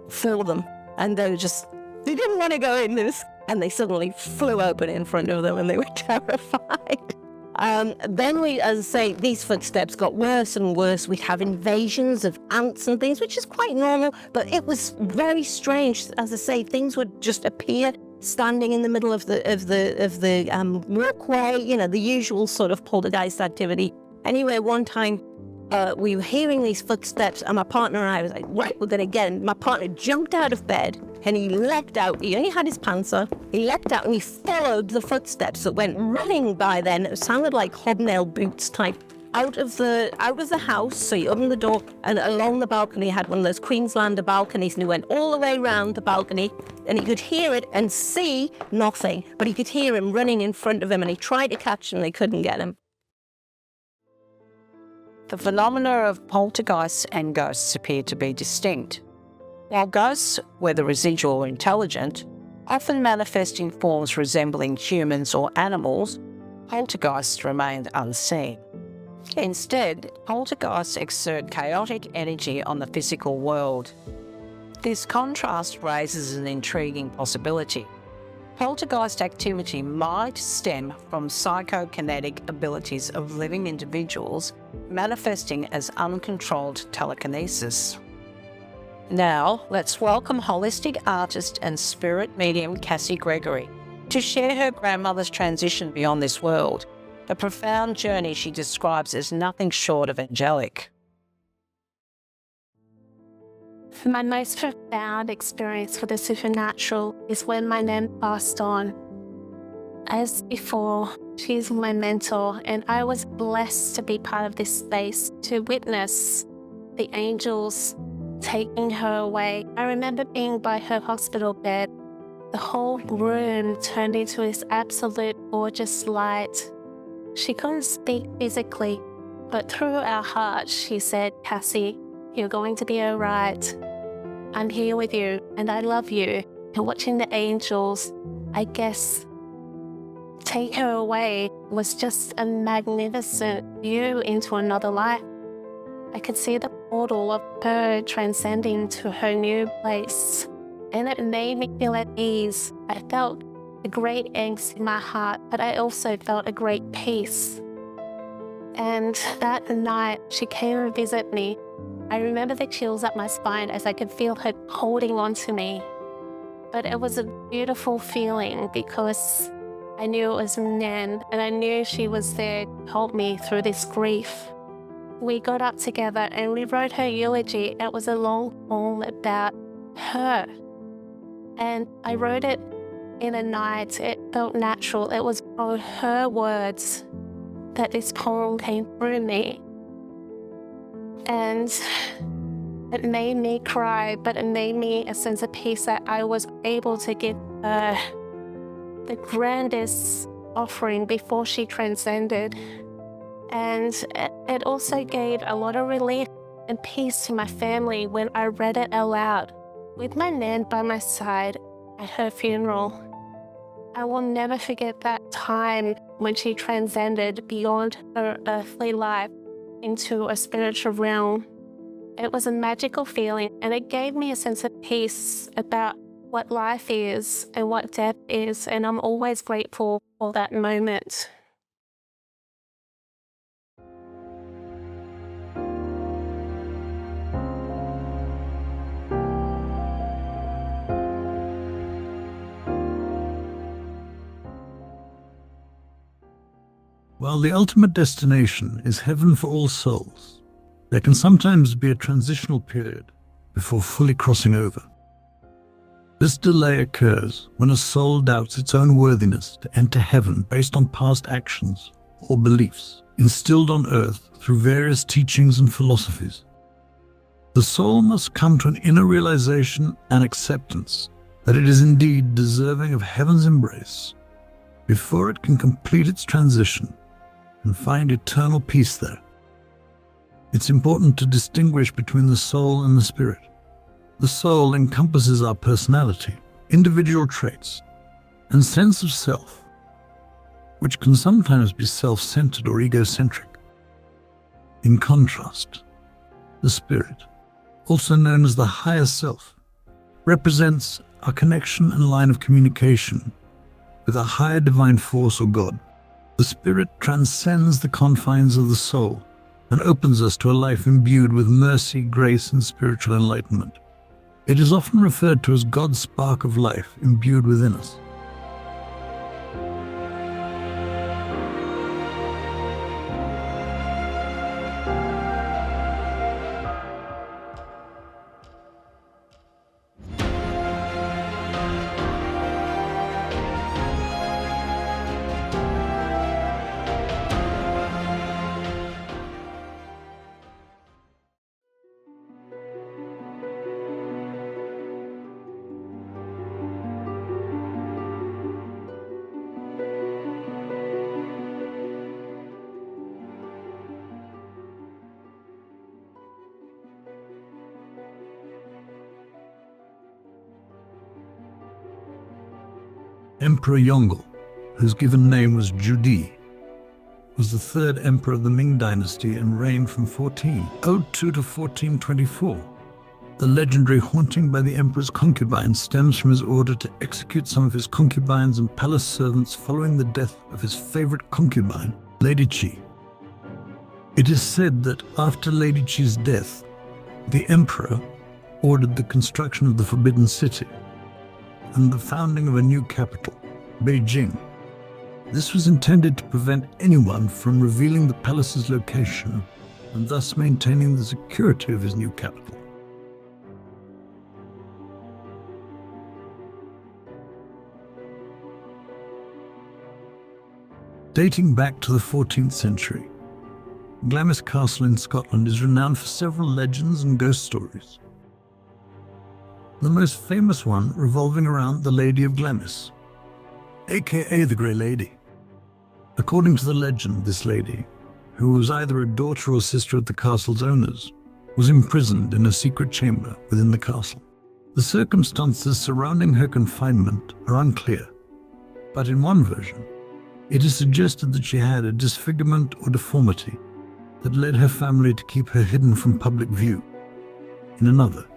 for them. And they didn't want to go in this, and they suddenly flew open in front of them, and they were terrified. Then as I say, these footsteps got worse and worse. We'd have invasions of ants and things, which is quite normal, but it was very strange. As I say, things would just appear standing in the middle of the walkway, the usual sort of poltergeist activity. Anyway, one time, we were hearing these footsteps, and my partner and I was like, right, we're going to get him. My partner jumped out of bed, and he leapt out. He only had his pants on. He leapt out, and he followed the footsteps that went running by then. It sounded like hobnail boots type. Out of the house, so you opened the door, and along the balcony had one of those Queenslander balconies, and he went all the way around the balcony, and he could hear it and see nothing, but he could hear him running in front of him, and he tried to catch him, and they couldn't get him. The phenomena of poltergeists and ghosts appear to be distinct. While ghosts, whether residual or intelligent, often manifest in forms resembling humans or animals, poltergeists remain unseen. Instead, poltergeists exert chaotic energy on the physical world. This contrast raises an intriguing possibility. Poltergeist activity might stem from psychokinetic abilities of living individuals manifesting as uncontrolled telekinesis. Now, let's welcome holistic artist and spirit medium Cassie Gregory to share her grandmother's transition beyond this world, a profound journey she describes as nothing short of angelic. My most profound experience with the supernatural is when my nan passed on. As before, she is my mentor, and I was blessed to be part of this space to witness the angels taking her away. I remember being by her hospital bed. The whole room turned into this absolute gorgeous light. She couldn't speak physically, but through our hearts, she said, "Cassie, you're going to be all right. I'm here with you, and I love you." And watching the angels, I guess, take her away was just a magnificent view into another life. I could see the portal of her transcending to her new place, and it made me feel at ease. I felt a great angst in my heart, but I also felt a great peace. And that night, she came and visited me. I remember the chills up my spine as I could feel her holding on to me. But it was a beautiful feeling because I knew it was Nan, and I knew she was there to help me through this grief. We got up together and we wrote her eulogy. It was a long poem about her. And I wrote it in a night. It felt natural. It was from her words that this poem came through me. And it made me cry, but it made me a sense of peace that I was able to give her the grandest offering before she transcended. And it also gave a lot of relief and peace to my family when I read it aloud. With my nan by my side at her funeral, I will never forget that time when she transcended beyond her earthly life into a spiritual realm. It was a magical feeling, and it gave me a sense of peace about what life is and what death is, and I'm always grateful for that moment. While the ultimate destination is heaven for all souls, there can sometimes be a transitional period before fully crossing over. This delay occurs when a soul doubts its own worthiness to enter heaven based on past actions or beliefs instilled on earth through various teachings and philosophies. The soul must come to an inner realization and acceptance that it is indeed deserving of heaven's embrace before it can complete its transition and find eternal peace there. It's important to distinguish between the soul and the spirit. The soul encompasses our personality, individual traits, and sense of self, which can sometimes be self-centered or egocentric. In contrast, the spirit, also known as the higher self, represents our connection and line of communication with a higher divine force or God. The spirit transcends the confines of the soul and opens us to a life imbued with mercy, grace, and spiritual enlightenment. It is often referred to as God's spark of life imbued within us. Emperor Yongle, whose given name was Judi, was the third emperor of the Ming dynasty and reigned from 1402 to 1424. The legendary haunting by the emperor's concubines stems from his order to execute some of his concubines and palace servants following the death of his favorite concubine, Lady Qi. It is said that after Lady Qi's death, the emperor ordered the construction of the Forbidden City and the founding of a new capital, Beijing. This was intended to prevent anyone from revealing the palace's location and thus maintaining the security of his new capital. Dating back to the 14th century, Glamis Castle in Scotland is renowned for several legends and ghost stories. The most famous one revolving around the Lady of Glamis, aka the Grey Lady. According to the legend, this lady, who was either a daughter or sister of the castle's owners, was imprisoned in a secret chamber within the castle. The circumstances surrounding her confinement are unclear, but in one version, it is suggested that she had a disfigurement or deformity that led her family to keep her hidden from public view. In another,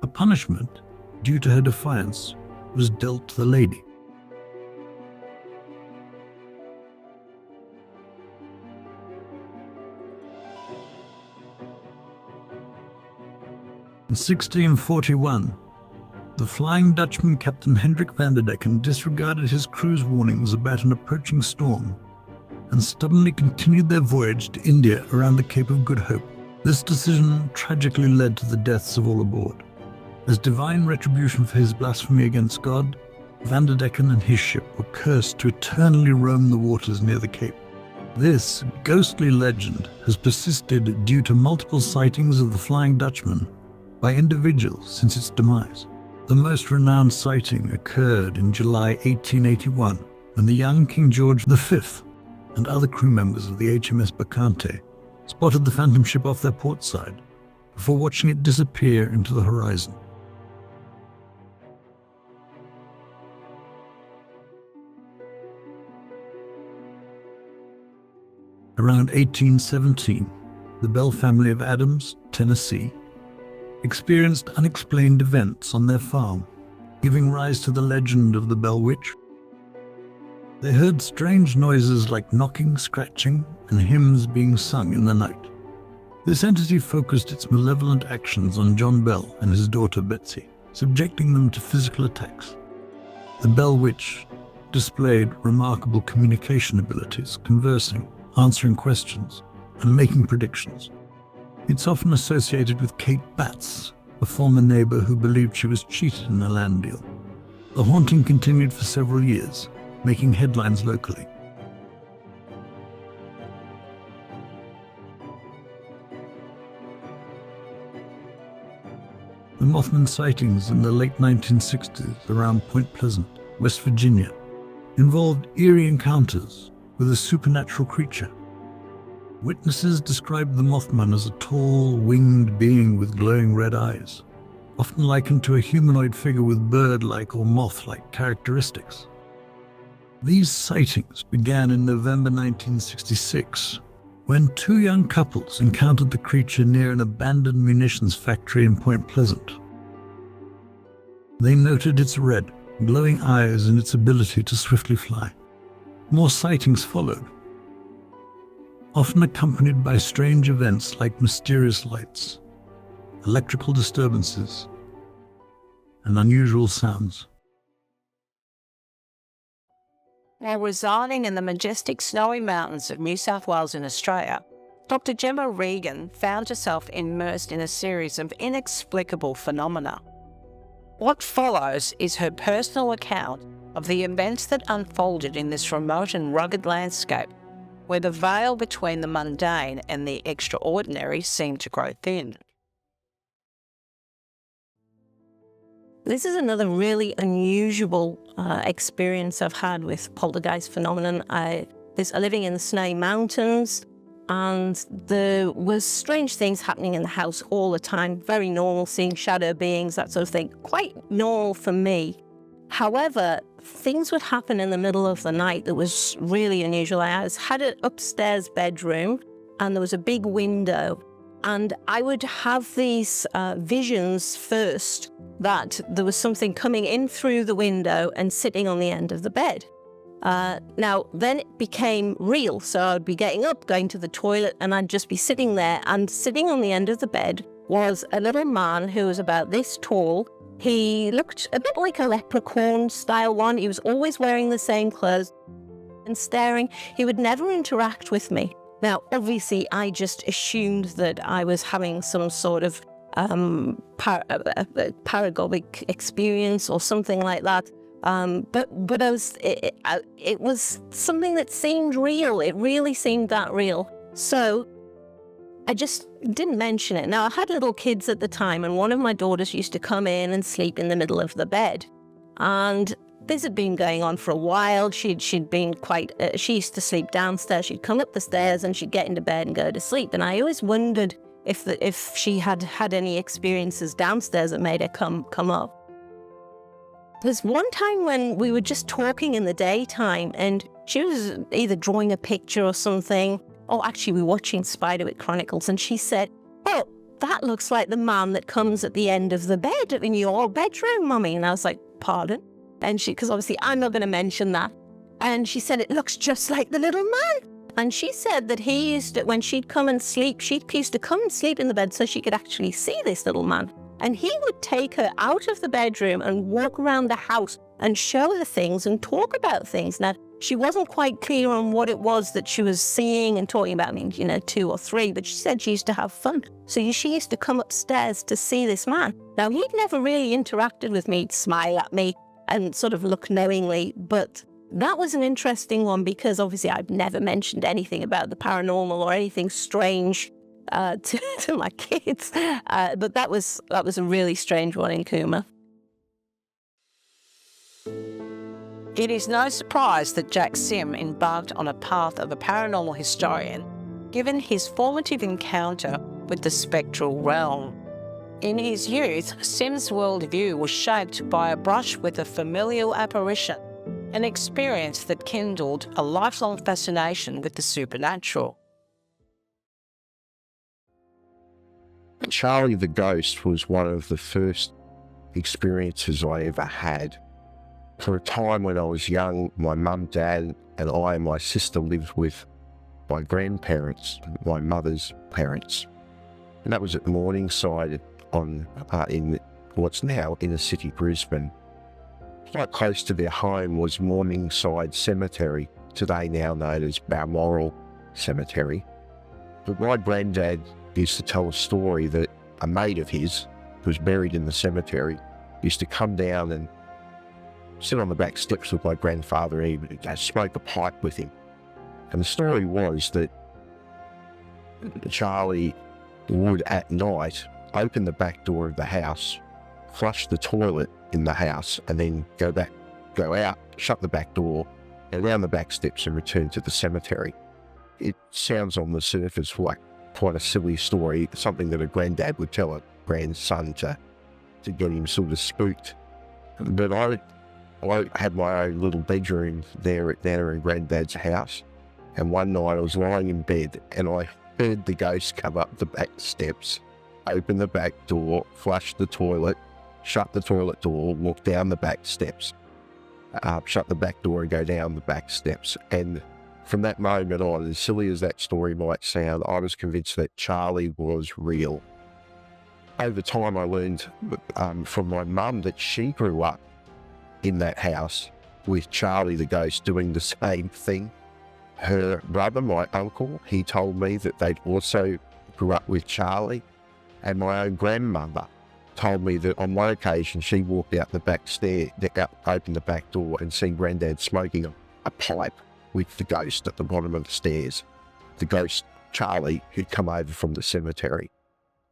a punishment due to her defiance was dealt to the lady. In 1641, the Flying Dutchman Captain Hendrik van der Decken disregarded his crew's warnings about an approaching storm and stubbornly continued their voyage to India around the Cape of Good Hope. This decision tragically led to the deaths of all aboard. As divine retribution for his blasphemy against God, Van der Decken and his ship were cursed to eternally roam the waters near the Cape. This ghostly legend has persisted due to multiple sightings of the Flying Dutchman by individuals since its demise. The most renowned sighting occurred in July 1881 when the young King George V and other crew members of the HMS Bacante spotted the phantom ship off their port side before watching it disappear into the horizon. Around 1817, the Bell family of Adams, Tennessee, experienced unexplained events on their farm, giving rise to the legend of the Bell Witch. They heard strange noises like knocking, scratching, and hymns being sung in the night. This entity focused its malevolent actions on John Bell and his daughter Betsy, subjecting them to physical attacks. The Bell Witch displayed remarkable communication abilities, conversing, answering questions, and making predictions. It's often associated with Kate Batts, a former neighbor who believed she was cheated in a land deal. The haunting continued for several years, making headlines locally. The Mothman sightings in the late 1960s around Point Pleasant, West Virginia, involved eerie encounters with a supernatural creature. Witnesses described the Mothman as a tall, winged being with glowing red eyes, often likened to a humanoid figure with bird-like or moth-like characteristics. These sightings began in November 1966, when two young couples encountered the creature near an abandoned munitions factory in Point Pleasant. They noted its red, glowing eyes and its ability to swiftly fly. More sightings followed, often accompanied by strange events like mysterious lights, electrical disturbances, and unusual sounds. Now, residing in the majestic snowy mountains of New South Wales in Australia, Dr. Gemma Regan found herself immersed in a series of inexplicable phenomena. What follows is her personal account of the events that unfolded in this remote and rugged landscape, where the veil between the mundane and the extraordinary seemed to grow thin. This is another really unusual experience I've had with poltergeist phenomenon. I was living in the snowy mountains, and there was strange things happening in the house all the time. Very normal, seeing shadow beings, that sort of thing. Quite normal for me. However, things would happen in the middle of the night that was really unusual. I had an upstairs bedroom, and there was a big window. And I would have these visions first that there was something coming in through the window and sitting on the end of the bed. Now, then it became real. So I'd be getting up, going to the toilet, and I'd just be sitting there. And sitting on the end of the bed was a little man who was about this tall. He looked a bit like a leprechaun style one. He was always wearing the same clothes and staring. He would never interact with me. Now, obviously, I just assumed that I was having some sort of paragogic experience or something like that. But it was something that seemed real. It really seemed that real. So I just didn't mention it. Now, I had little kids at the time, and one of my daughters used to come in and sleep in the middle of the bed. And this had been going on for a while. She'd been quite, she used to sleep downstairs. She'd come up the stairs and she'd get into bed and go to sleep. And I always wondered if she had had any experiences downstairs that made her come up. There's one time when we were just talking in the daytime, and she was either drawing a picture or something. Oh, actually, we were watching Spiderwick Chronicles, and she said, "Oh, that looks like the man that comes at the end of the bed in your bedroom, Mummy." And I was like, "Pardon?" And because obviously I'm not going to mention that. And she said, "It looks just like the little man." And she said that he used to, when she'd come and sleep, she used to come and sleep in the bed so she could actually see this little man. And he would take her out of the bedroom and walk around the house and show her things and talk about things. Now, she wasn't quite clear on what it was that she was seeing and talking about, 2 or 3, but she said she used to have fun. So she used to come upstairs to see this man. Now, he'd never really interacted with me, he'd smile at me and sort of look knowingly, but that was an interesting one because obviously I've never mentioned anything about the paranormal or anything strange to my kids, but that was a really strange one in Cooma. It is no surprise that Jack Sim embarked on a path of a paranormal historian, given his formative encounter with the spectral realm. In his youth, Sim's worldview was shaped by a brush with a familial apparition, an experience that kindled a lifelong fascination with the supernatural. Charlie the ghost was one of the first experiences I ever had. For a time when I was young, my mum, dad, and I and my sister lived with my grandparents, my mother's parents. And that was at Morningside in what's now inner city Brisbane. Quite close to their home was Morningside Cemetery, today now known as Balmoral Cemetery. But my granddad used to tell a story that a mate of his, who was buried in the cemetery, used to come down and sit on the back steps with my grandfather and smoke a pipe with him. And the story was that Charlie would at night open the back door of the house, flush the toilet in the house, and then go out, shut the back door, and down the back steps and return to the cemetery. It sounds on the surface like quite a silly story, something that a granddad would tell a grandson to get him sort of spooked. But I had my own little bedroom there at Nana and Granddad's house, and one night I was lying in bed and I heard the ghost come up the back steps, open the back door, flush the toilet, shut the toilet door, walk down the back steps, shut the back door and go down the back steps. And from that moment on, as silly as that story might sound, I was convinced that Charlie was real. Over time, I learned from my mum that she grew up in that house with Charlie the ghost doing the same thing. Her brother, my uncle, he told me that they'd also grew up with Charlie. And my own grandmother told me that on one occasion she walked out the back stair, opened the back door and seen Granddad smoking a pipe with the ghost at the bottom of the stairs. The ghost, Charlie, who'd come over from the cemetery.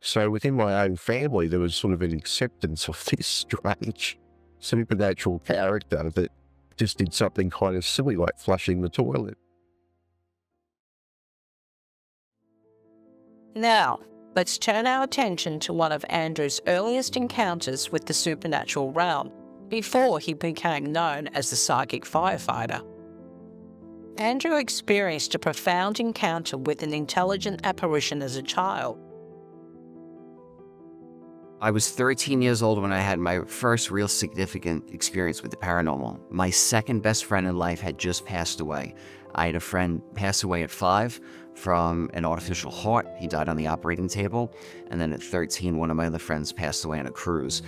So within my own family, there was sort of an acceptance of this strange supernatural character that just did something kind of silly like flushing the toilet. Now, let's turn our attention to one of Andrew's earliest encounters with the supernatural realm, before he became known as the psychic firefighter. Andrew experienced a profound encounter with an intelligent apparition as a child. I was 13 years old when I had my first real significant experience with the paranormal. My second best friend in life had just passed away. I had a friend pass away at 5 from an artificial heart. He died on the operating table. And then at 13, one of my other friends passed away on a cruise.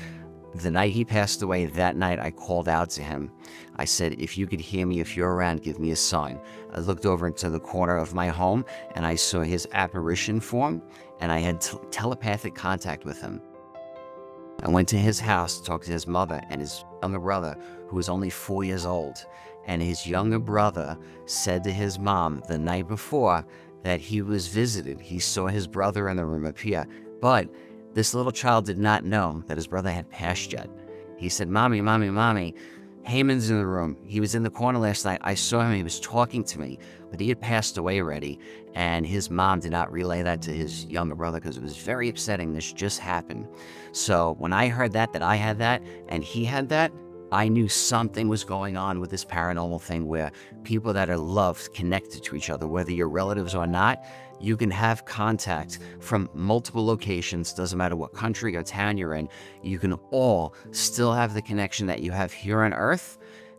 The night he passed away, that night I called out to him. I said, if you could hear me, if you're around, give me a sign. I looked over into the corner of my home and I saw his apparition form, and I had telepathic contact with him. I went to his house to talk to his mother and his younger brother, who was only 4 years old. And his younger brother said to his mom the night before that he was visited. He saw his brother in the room appear. But this little child did not know that his brother had passed yet. He said, Mommy, Mommy, Mommy, Heyman's in the room. He was in the corner last night. I saw him. He was talking to me, but he had passed away already. And his mom did not relay that to his younger brother because it was very upsetting. This just happened. So when I heard that I had that and he had that, I knew something was going on with this paranormal thing where people that are loved, connected to each other, whether you're relatives or not, you can have contact from multiple locations, doesn't matter what country or town you're in, you can all still have the connection that you have here on Earth.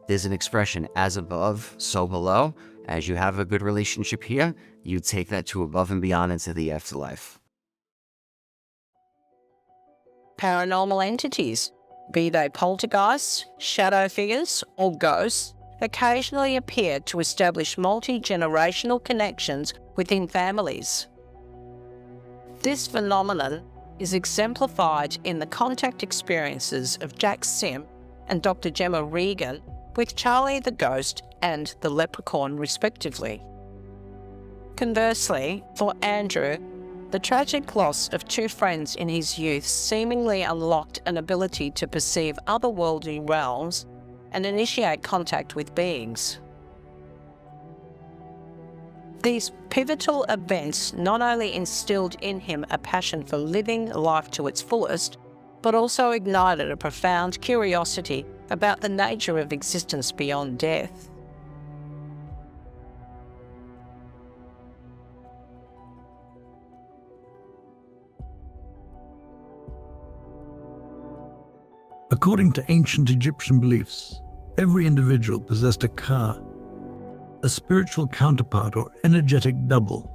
There's an expression, as above, so below. As you have a good relationship here, you take that to above and beyond into the afterlife. Paranormal entities, be they poltergeists, shadow figures, or ghosts, occasionally appear to establish multi-generational connections within families. This phenomenon is exemplified in the contact experiences of Jack Sim and Dr. Gemma Regan with Charlie the Ghost and the Leprechaun respectively. Conversely, for Andrew, the tragic loss of two friends in his youth seemingly unlocked an ability to perceive otherworldly realms and initiate contact with beings. These pivotal events not only instilled in him a passion for living life to its fullest, but also ignited a profound curiosity about the nature of existence beyond death. According to ancient Egyptian beliefs, every individual possessed a ka, a spiritual counterpart or energetic double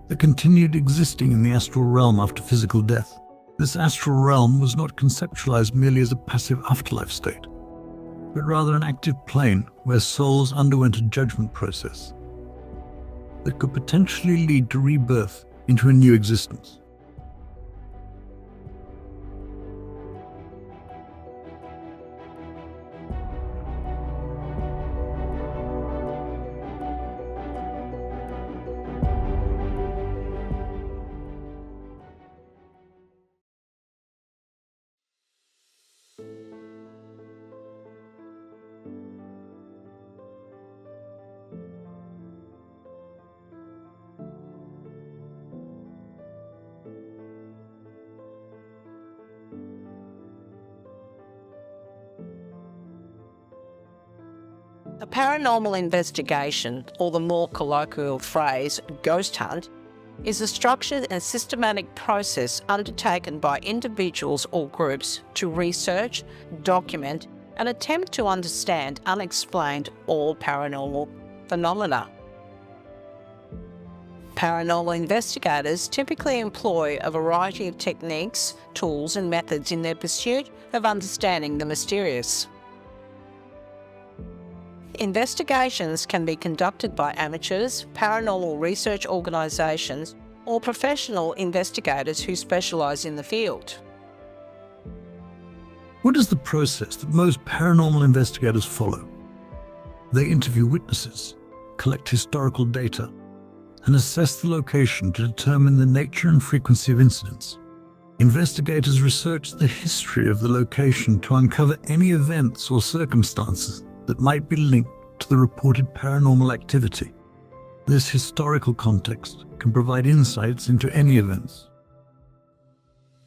that continued existing in the astral realm after physical death. This astral realm was not conceptualized merely as a passive afterlife state, but rather an active plane where souls underwent a judgment process that could potentially lead to rebirth into a new existence. A paranormal investigation, or the more colloquial phrase ghost hunt, is a structured and systematic process undertaken by individuals or groups to research, document, and attempt to understand unexplained or paranormal phenomena. Paranormal investigators typically employ a variety of techniques, tools, and methods in their pursuit of understanding the mysterious. Investigations can be conducted by amateurs, paranormal research organisations, or professional investigators who specialise in the field. What is the process that most paranormal investigators follow? They interview witnesses, collect historical data, and assess the location to determine the nature and frequency of incidents. Investigators research the history of the location to uncover any events or circumstances that might be linked to the reported paranormal activity. This historical context can provide insights into any events.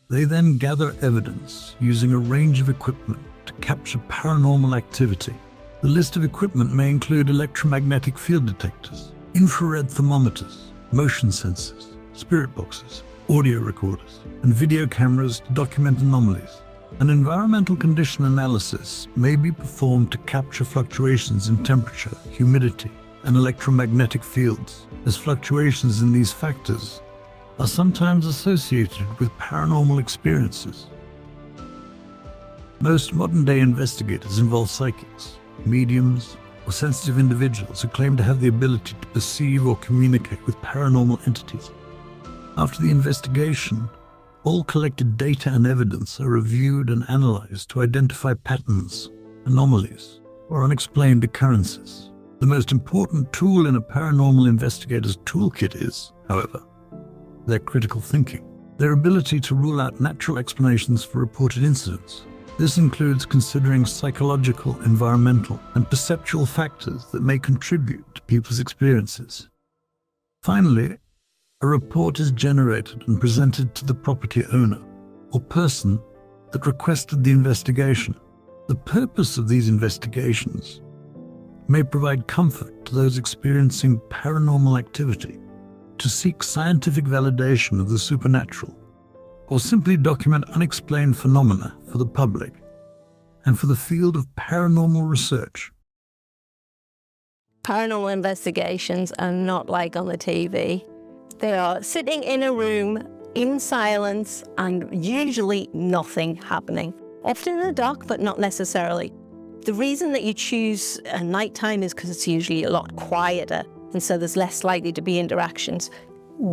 They then gather evidence using a range of equipment to capture paranormal activity. The list of equipment may include electromagnetic field detectors, infrared thermometers, motion sensors, spirit boxes, audio recorders, and video cameras to document anomalies. An environmental condition analysis may be performed to capture fluctuations in temperature, humidity, and electromagnetic fields, as fluctuations in these factors are sometimes associated with paranormal experiences. Most modern-day investigators involve psychics, mediums, or sensitive individuals who claim to have the ability to perceive or communicate with paranormal entities. After the investigation, all collected data and evidence are reviewed and analyzed to identify patterns, anomalies, or unexplained occurrences. The most important tool in a paranormal investigator's toolkit is, however, their critical thinking, their ability to rule out natural explanations for reported incidents. This includes considering psychological, environmental, and perceptual factors that may contribute to people's experiences. Finally, a report is generated and presented to the property owner or person that requested the investigation. The purpose of these investigations may provide comfort to those experiencing paranormal activity, to seek scientific validation of the supernatural, or simply document unexplained phenomena for the public and for the field of paranormal research. Paranormal investigations are not like on the TV. They are sitting in a room in silence and usually nothing happening. Often in the dark, but not necessarily. The reason that you choose a nighttime is because it's usually a lot quieter, and so there's less likely to be interactions.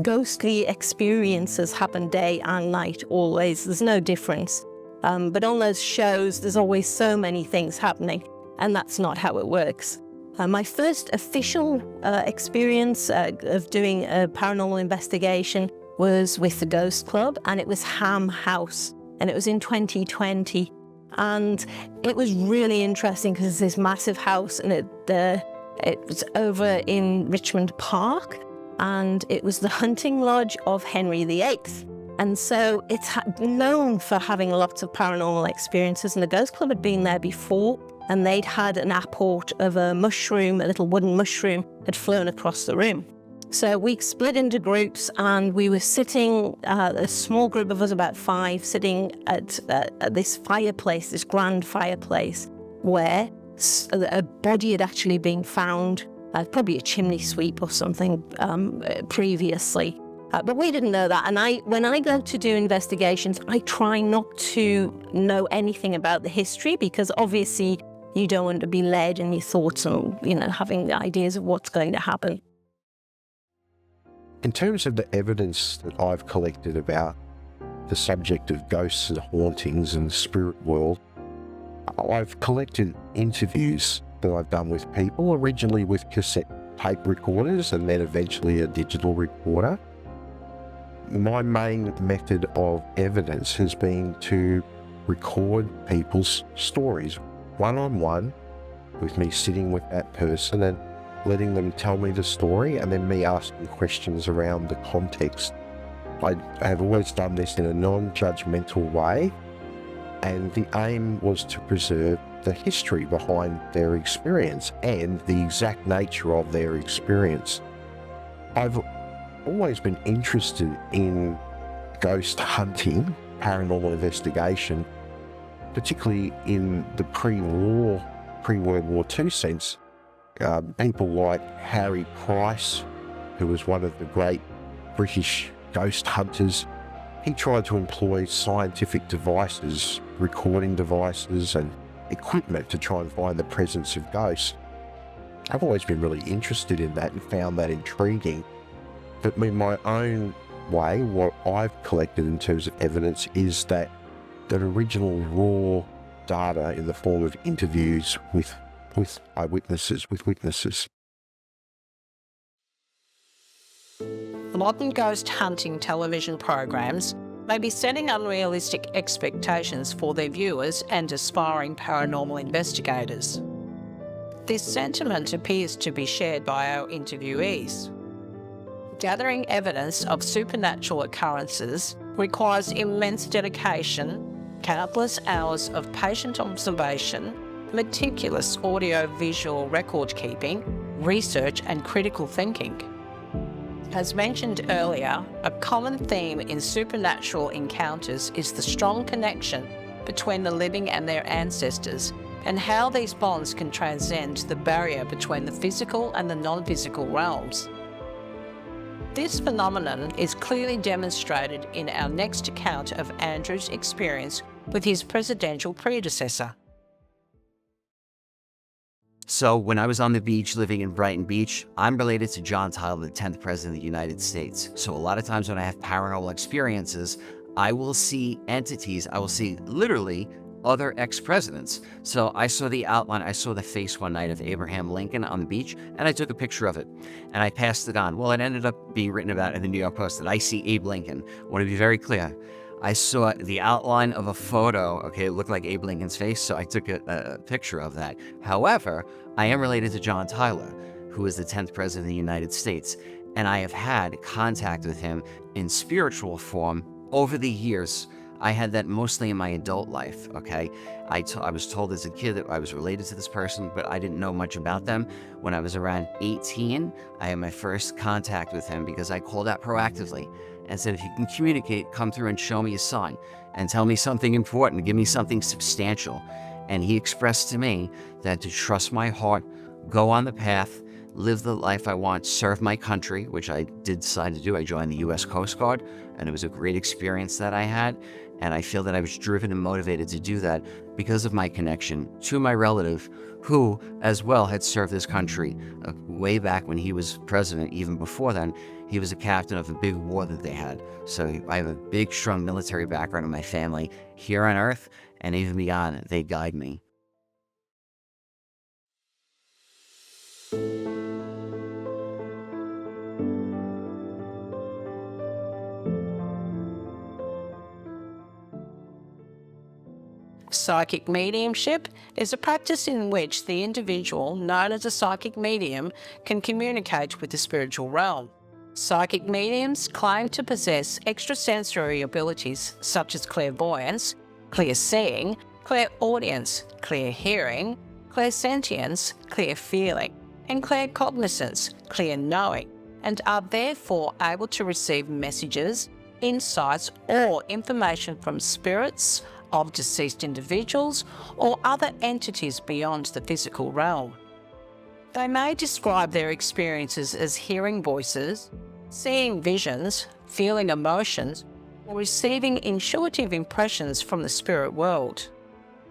Ghostly experiences happen day and night always. There's no difference. But on those shows, there's always so many things happening, and that's not how it works. My first official experience of doing a paranormal investigation was with the Ghost Club, and it was Ham House, and it was in 2020. And it was really interesting because it's this massive house, and it was over in Richmond Park, and it was the hunting lodge of Henry VIII. And so it's known for having lots of paranormal experiences, and the Ghost Club had been there before, and they'd had an apport of a mushroom, a little wooden mushroom, had flown across the room. So we split into groups, and we were sitting, a small group of us, about 5, sitting at this fireplace, this grand fireplace, where a body had actually been found, probably a chimney sweep or something previously. But we didn't know that. And when I go to do investigations, I try not to know anything about the history, because obviously you don't want to be led in your thoughts and, having the ideas of what's going to happen. In terms of the evidence that I've collected about the subject of ghosts and hauntings and the spirit world, I've collected interviews that I've done with people, originally with cassette tape recorders and then eventually a digital recorder. My main method of evidence has been to record people's stories one-on-one, with me sitting with that person and letting them tell me the story, and then me asking questions around the context. I have always done this in a non-judgmental way, and the aim was to preserve the history behind their experience and the exact nature of their experience. I've always been interested in ghost hunting, paranormal investigation, particularly in the pre-World War II sense. People like Harry Price, who was one of the great British ghost hunters, he tried to employ scientific devices, recording devices and equipment to try and find the presence of ghosts. I've always been really interested in that and found that intriguing. But in my own way, what I've collected in terms of evidence is that original raw data in the form of interviews with eyewitnesses, with witnesses. Modern ghost hunting television programs may be setting unrealistic expectations for their viewers and aspiring paranormal investigators. This sentiment appears to be shared by our interviewees. Gathering evidence of supernatural occurrences requires immense dedication, countless hours of patient observation, meticulous audio-visual record keeping, research and critical thinking. As mentioned earlier, a common theme in supernatural encounters is the strong connection between the living and their ancestors, and how these bonds can transcend the barrier between the physical and the non-physical realms. This phenomenon is clearly demonstrated in our next account of Andrew's experience with his presidential predecessor. So when I was on the beach living in Brighton Beach, I'm related to John Tyler, the 10th President of the United States. So a lot of times when I have paranormal experiences, I will see entities, I will see literally other ex-presidents. So I saw the outline, I saw the face one night of Abraham Lincoln on the beach, and I took a picture of it, and I passed it on. Well, it ended up being written about in the New York Post that I see Abe Lincoln. I want to be very clear. I saw the outline of a photo, okay, it looked like Abe Lincoln's face, so I took a picture of that. However, I am related to John Tyler, who is the 10th President of the United States, and I have had contact with him in spiritual form over the years. I had that mostly in my adult life, okay? I was told as a kid that I was related to this person, but I didn't know much about them. When I was around 18, I had my first contact with him because I called out proactively and said, if you can communicate, come through and show me a sign and tell me something important, give me something substantial. And he expressed to me that to trust my heart, go on the path, live the life I want, serve my country, which I did decide to do. I joined the U.S. Coast Guard, and it was a great experience that I had. And I feel that I was driven and motivated to do that because of my connection to my relative, who as well had served this country way back when he was president. Even before then, he was a captain of a big war that they had. So I have a big, strong military background in my family here on Earth, and even beyond, they guide me. Psychic mediumship is a practice in which the individual, known as a psychic medium, can communicate with the spiritual realm. Psychic mediums claim to possess extrasensory abilities such as clairvoyance, clear seeing, clairaudience, clear hearing, clairsentience, clear feeling, and claircognizance, clear knowing. and are therefore able to receive messages, insights, or information from spirits of deceased individuals or other entities beyond the physical realm. They may describe their experiences as hearing voices, seeing visions, feeling emotions, or receiving intuitive impressions from the spirit world.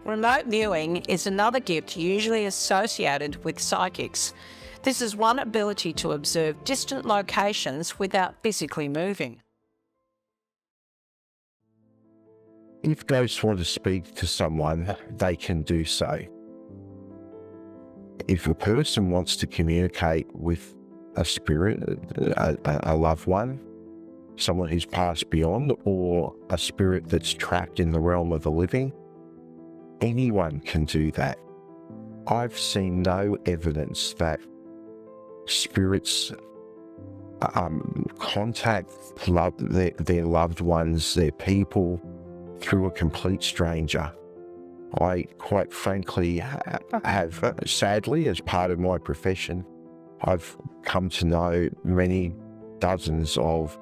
Remote viewing is another gift usually associated with psychics. This is one ability to observe distant locations without physically moving. If ghosts want to speak to someone, they can do so. If a person wants to communicate with a spirit, a loved one, someone who's passed beyond, or a spirit that's trapped in the realm of the living, anyone can do that. I've seen no evidence that spirits contact their loved ones, their people, through a complete stranger. I quite frankly have, sadly, as part of my profession, I've come to know many dozens of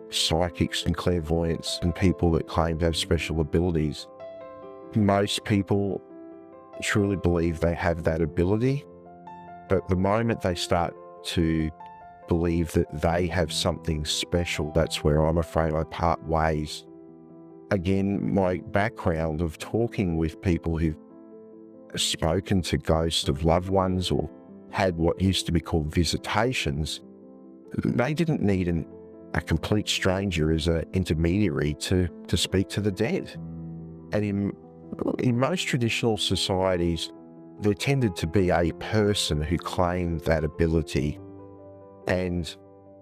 psychics and clairvoyants and people that claim to have special abilities. Most people truly believe they have that ability, but the moment they start to believe that they have something special, that's where I'm afraid I part ways. Again, my background of talking with people who've spoken to ghosts of loved ones or had what used to be called visitations, they didn't need a complete stranger as an intermediary to speak to the dead. And in most traditional societies, there tended to be a person who claimed that ability, and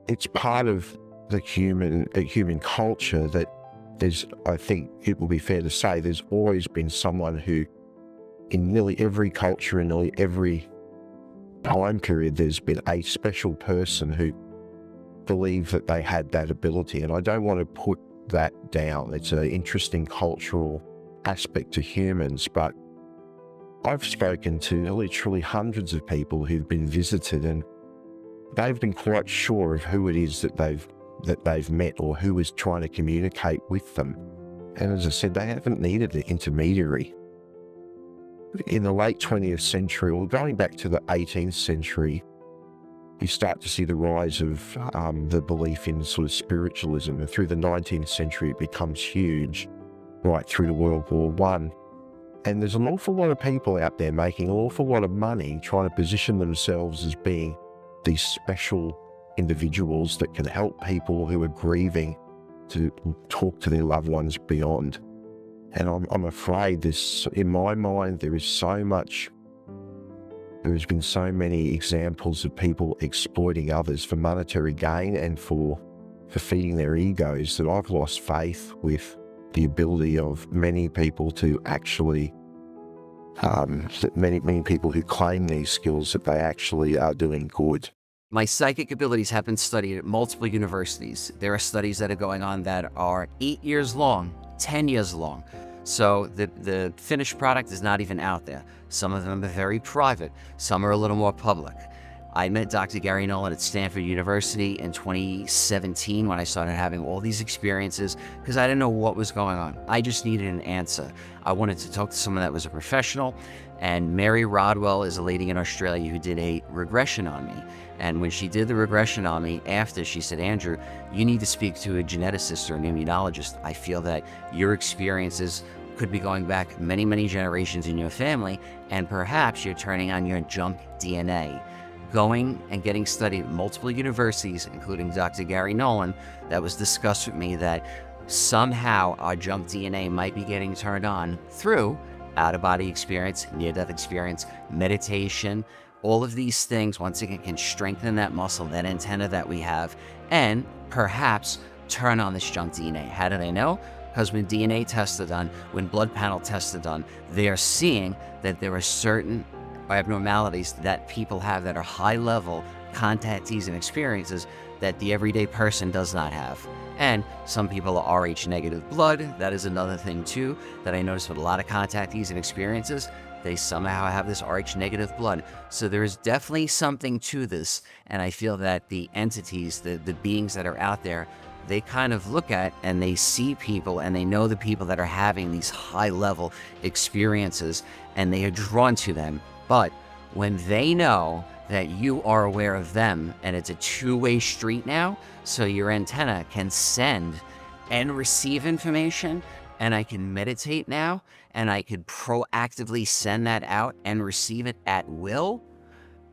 it's part of the human culture that I think it will be fair to say, there's always been someone who, in nearly every culture, in nearly every time period, there's been a special person who believed that they had that ability. And I don't want to put that down. It's an interesting cultural aspect to humans, but I've spoken to literally hundreds of people who've been visited, and they've been quite sure of who it is that they've met or who is trying to communicate with them. And as I said, they haven't needed an intermediary. In the late 20th century, or going back to the 18th century, you start to see the rise of the belief in sort of spiritualism. And through the 19th century, it becomes huge, right through to World War I. And there's an awful lot of people out there making an awful lot of money trying to position themselves as being these special individuals that can help people who are grieving to talk to their loved ones beyond. And I'm afraid in my mind, there has been so many examples of people exploiting others for monetary gain and for feeding their egos, that I've lost faith with the ability of many people to actually, that many people who claim these skills, that they actually are doing good. My psychic abilities have been studied at multiple universities. There are studies that are going on that are 8 years long, 10 years long. So the finished product is not even out there. Some of them are very private. Some are a little more public. I met Dr. Gary Nolan at Stanford University in 2017 when I started having all these experiences because I didn't know what was going on. I just needed an answer. I wanted to talk to someone that was a professional, and Mary Rodwell is a lady in Australia who did a regression on me. And when she did the regression on me, after, she said, Andrew, you need to speak to a geneticist or an immunologist. I feel that your experiences could be going back many, many generations in your family, and perhaps you're turning on your junk DNA. Going and getting studied at multiple universities, including Dr. Gary Nolan, that was discussed with me that somehow our junk DNA might be getting turned on through out-of-body experience, near-death experience, meditation. All of these things, once again, can strengthen that muscle, that antenna that we have, and perhaps turn on this junk DNA. How do they know? Because when DNA tests are done, when blood panel tests are done, they are seeing that there are certain abnormalities that people have that are high-level contactees and experiences that the everyday person does not have. And some people are Rh negative blood. That is another thing too that I noticed with a lot of contactees and experiences. They somehow have this Rh negative blood. So there is definitely something to this. And I feel that the entities, the beings that are out there, they kind of look at and they see people and they know the people that are having these high level experiences and they are drawn to them. But when they know that you are aware of them and it's a two-way street now, so your antenna can send and receive information, and I can meditate now, and I could proactively send that out and receive it at will.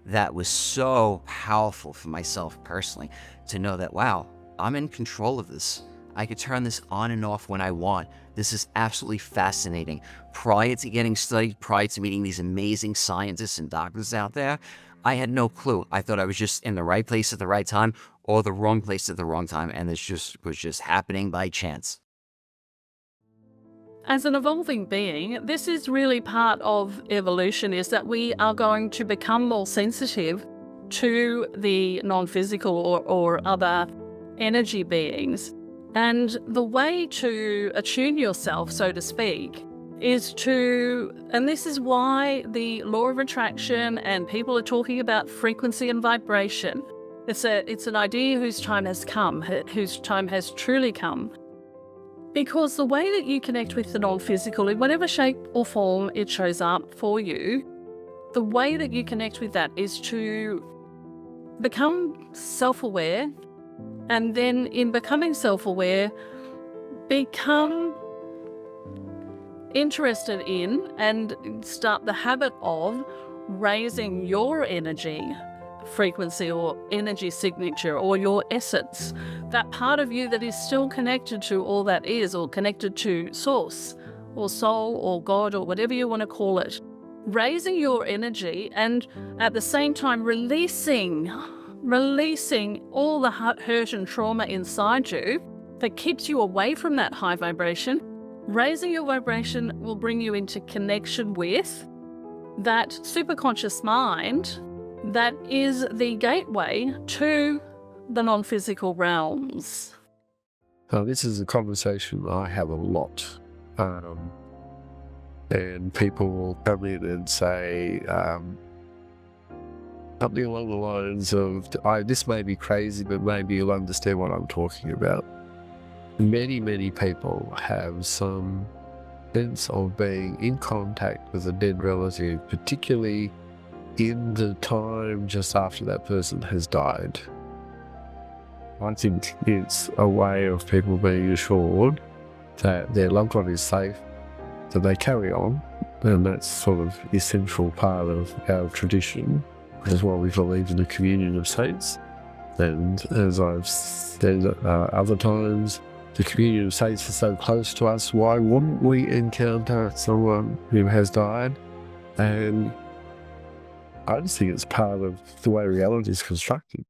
That was so powerful for myself personally to know that, wow, I'm in control of this. I could turn this on and off when I want. This is absolutely fascinating. Prior to getting studied, prior to meeting these amazing scientists and doctors out there, I had no clue. I thought I was just in the right place at the right time or the wrong place at the wrong time, and this was just happening by chance. As an evolving being, this is really part of evolution, is that we are going to become more sensitive to the non-physical or other energy beings. And the way to attune yourself, so to speak, is to, and this is why the law of attraction and people are talking about frequency and vibration. It's an idea whose time has come, whose time has truly come. Because the way that you connect with the non-physical, in whatever shape or form it shows up for you, the way that you connect with that is to become self-aware, and then in becoming self-aware, become interested in and start the habit of raising your energy frequency or energy signature or your essence, that part of you that is still connected to all that is, or connected to source or soul or God or whatever you want to call it. Raising your energy and at the same time releasing all the hurt and trauma inside you that keeps you away from that high vibration. Raising your vibration will bring you into connection with that superconscious mind that is the gateway to the non-physical realms. This is a conversation I have a lot. And people will come in and say something along the lines of, this may be crazy, but maybe you'll understand what I'm talking about. Many, many people have some sense of being in contact with a dead relative, particularly in the time just after that person has died. I think it's a way of people being assured that their loved one is safe, that they carry on, and that's sort of essential part of our tradition. That's why we believe in the communion of saints. And as I've said other times, the communion of saints is so close to us, why wouldn't we encounter someone who has died? And I just think it's part of the way reality is constructed.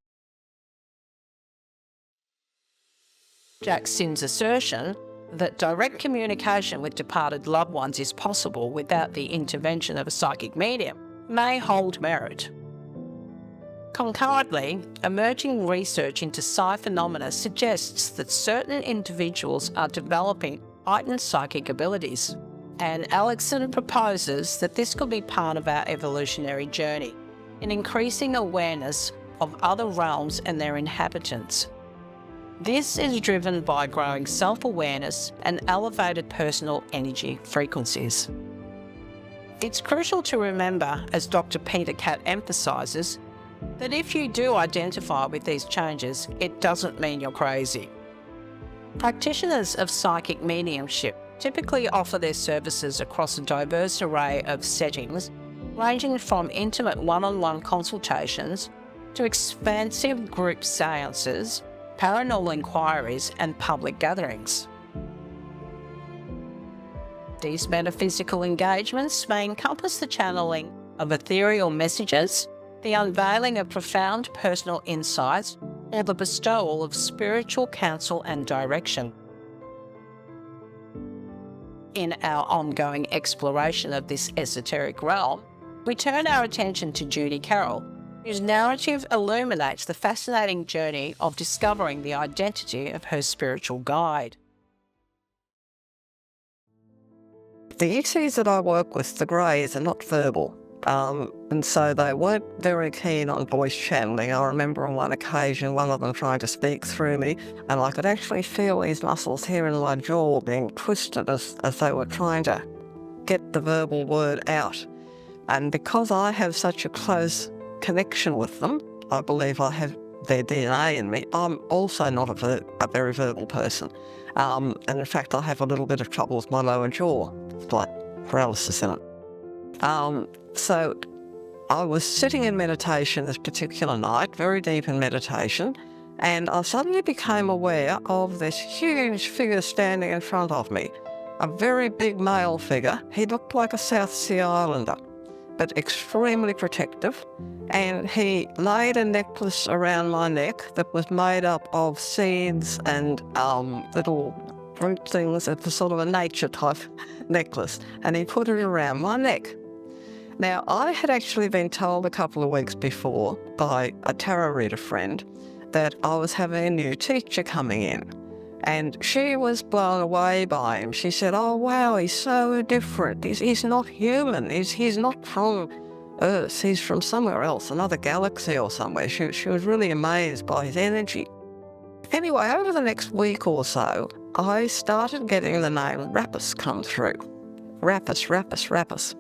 Jackson's assertion that direct communication with departed loved ones is possible without the intervention of a psychic medium may hold merit. Concurrently, emerging research into psi phenomena suggests that certain individuals are developing heightened psychic abilities, and Alexson proposes that this could be part of our evolutionary journey in increasing awareness of other realms and their inhabitants. This is driven by growing self-awareness and elevated personal energy frequencies. It's crucial to remember, as Dr. Peter Catt emphasises, that if you do identify with these changes, it doesn't mean you're crazy. Practitioners of psychic mediumship typically offer their services across a diverse array of settings, ranging from intimate one-on-one consultations to expansive group seances, paranormal inquiries, and public gatherings. These metaphysical engagements may encompass the channeling of ethereal messages, the unveiling of profound personal insights, or the bestowal of spiritual counsel and direction. In our ongoing exploration of this esoteric realm, we turn our attention to Judy Carroll, whose narrative illuminates the fascinating journey of discovering the identity of her spiritual guide. The entities that I work with, the greys, are not verbal. And so they weren't very keen on voice channeling. I remember on one occasion, one of them trying to speak through me, and I could actually feel these muscles here in my jaw being twisted as they were trying to get the verbal word out. And because I have such a close connection with them, I believe I have their DNA in me. I'm also not a very verbal person. And in fact, I have a little bit of trouble with my lower jaw. It's like paralysis in it. So I was sitting in meditation this particular night, very deep in meditation, and I suddenly became aware of this huge figure standing in front of me, a very big male figure. He looked like a South Sea Islander, but extremely protective, and he laid a necklace around my neck that was made up of seeds and little fruit things. It was sort of a nature type necklace, and he put it around my neck. Now, I had actually been told a couple of weeks before by a tarot reader friend that I was having a new teacher coming in, and she was blown away by him. She said, "Oh, wow, he's so different. He's not human. He's not from Earth. He's from somewhere else, another galaxy or somewhere." She was really amazed by his energy. Anyway, over the next week or so, I started getting the name Rappus come through. Rappus.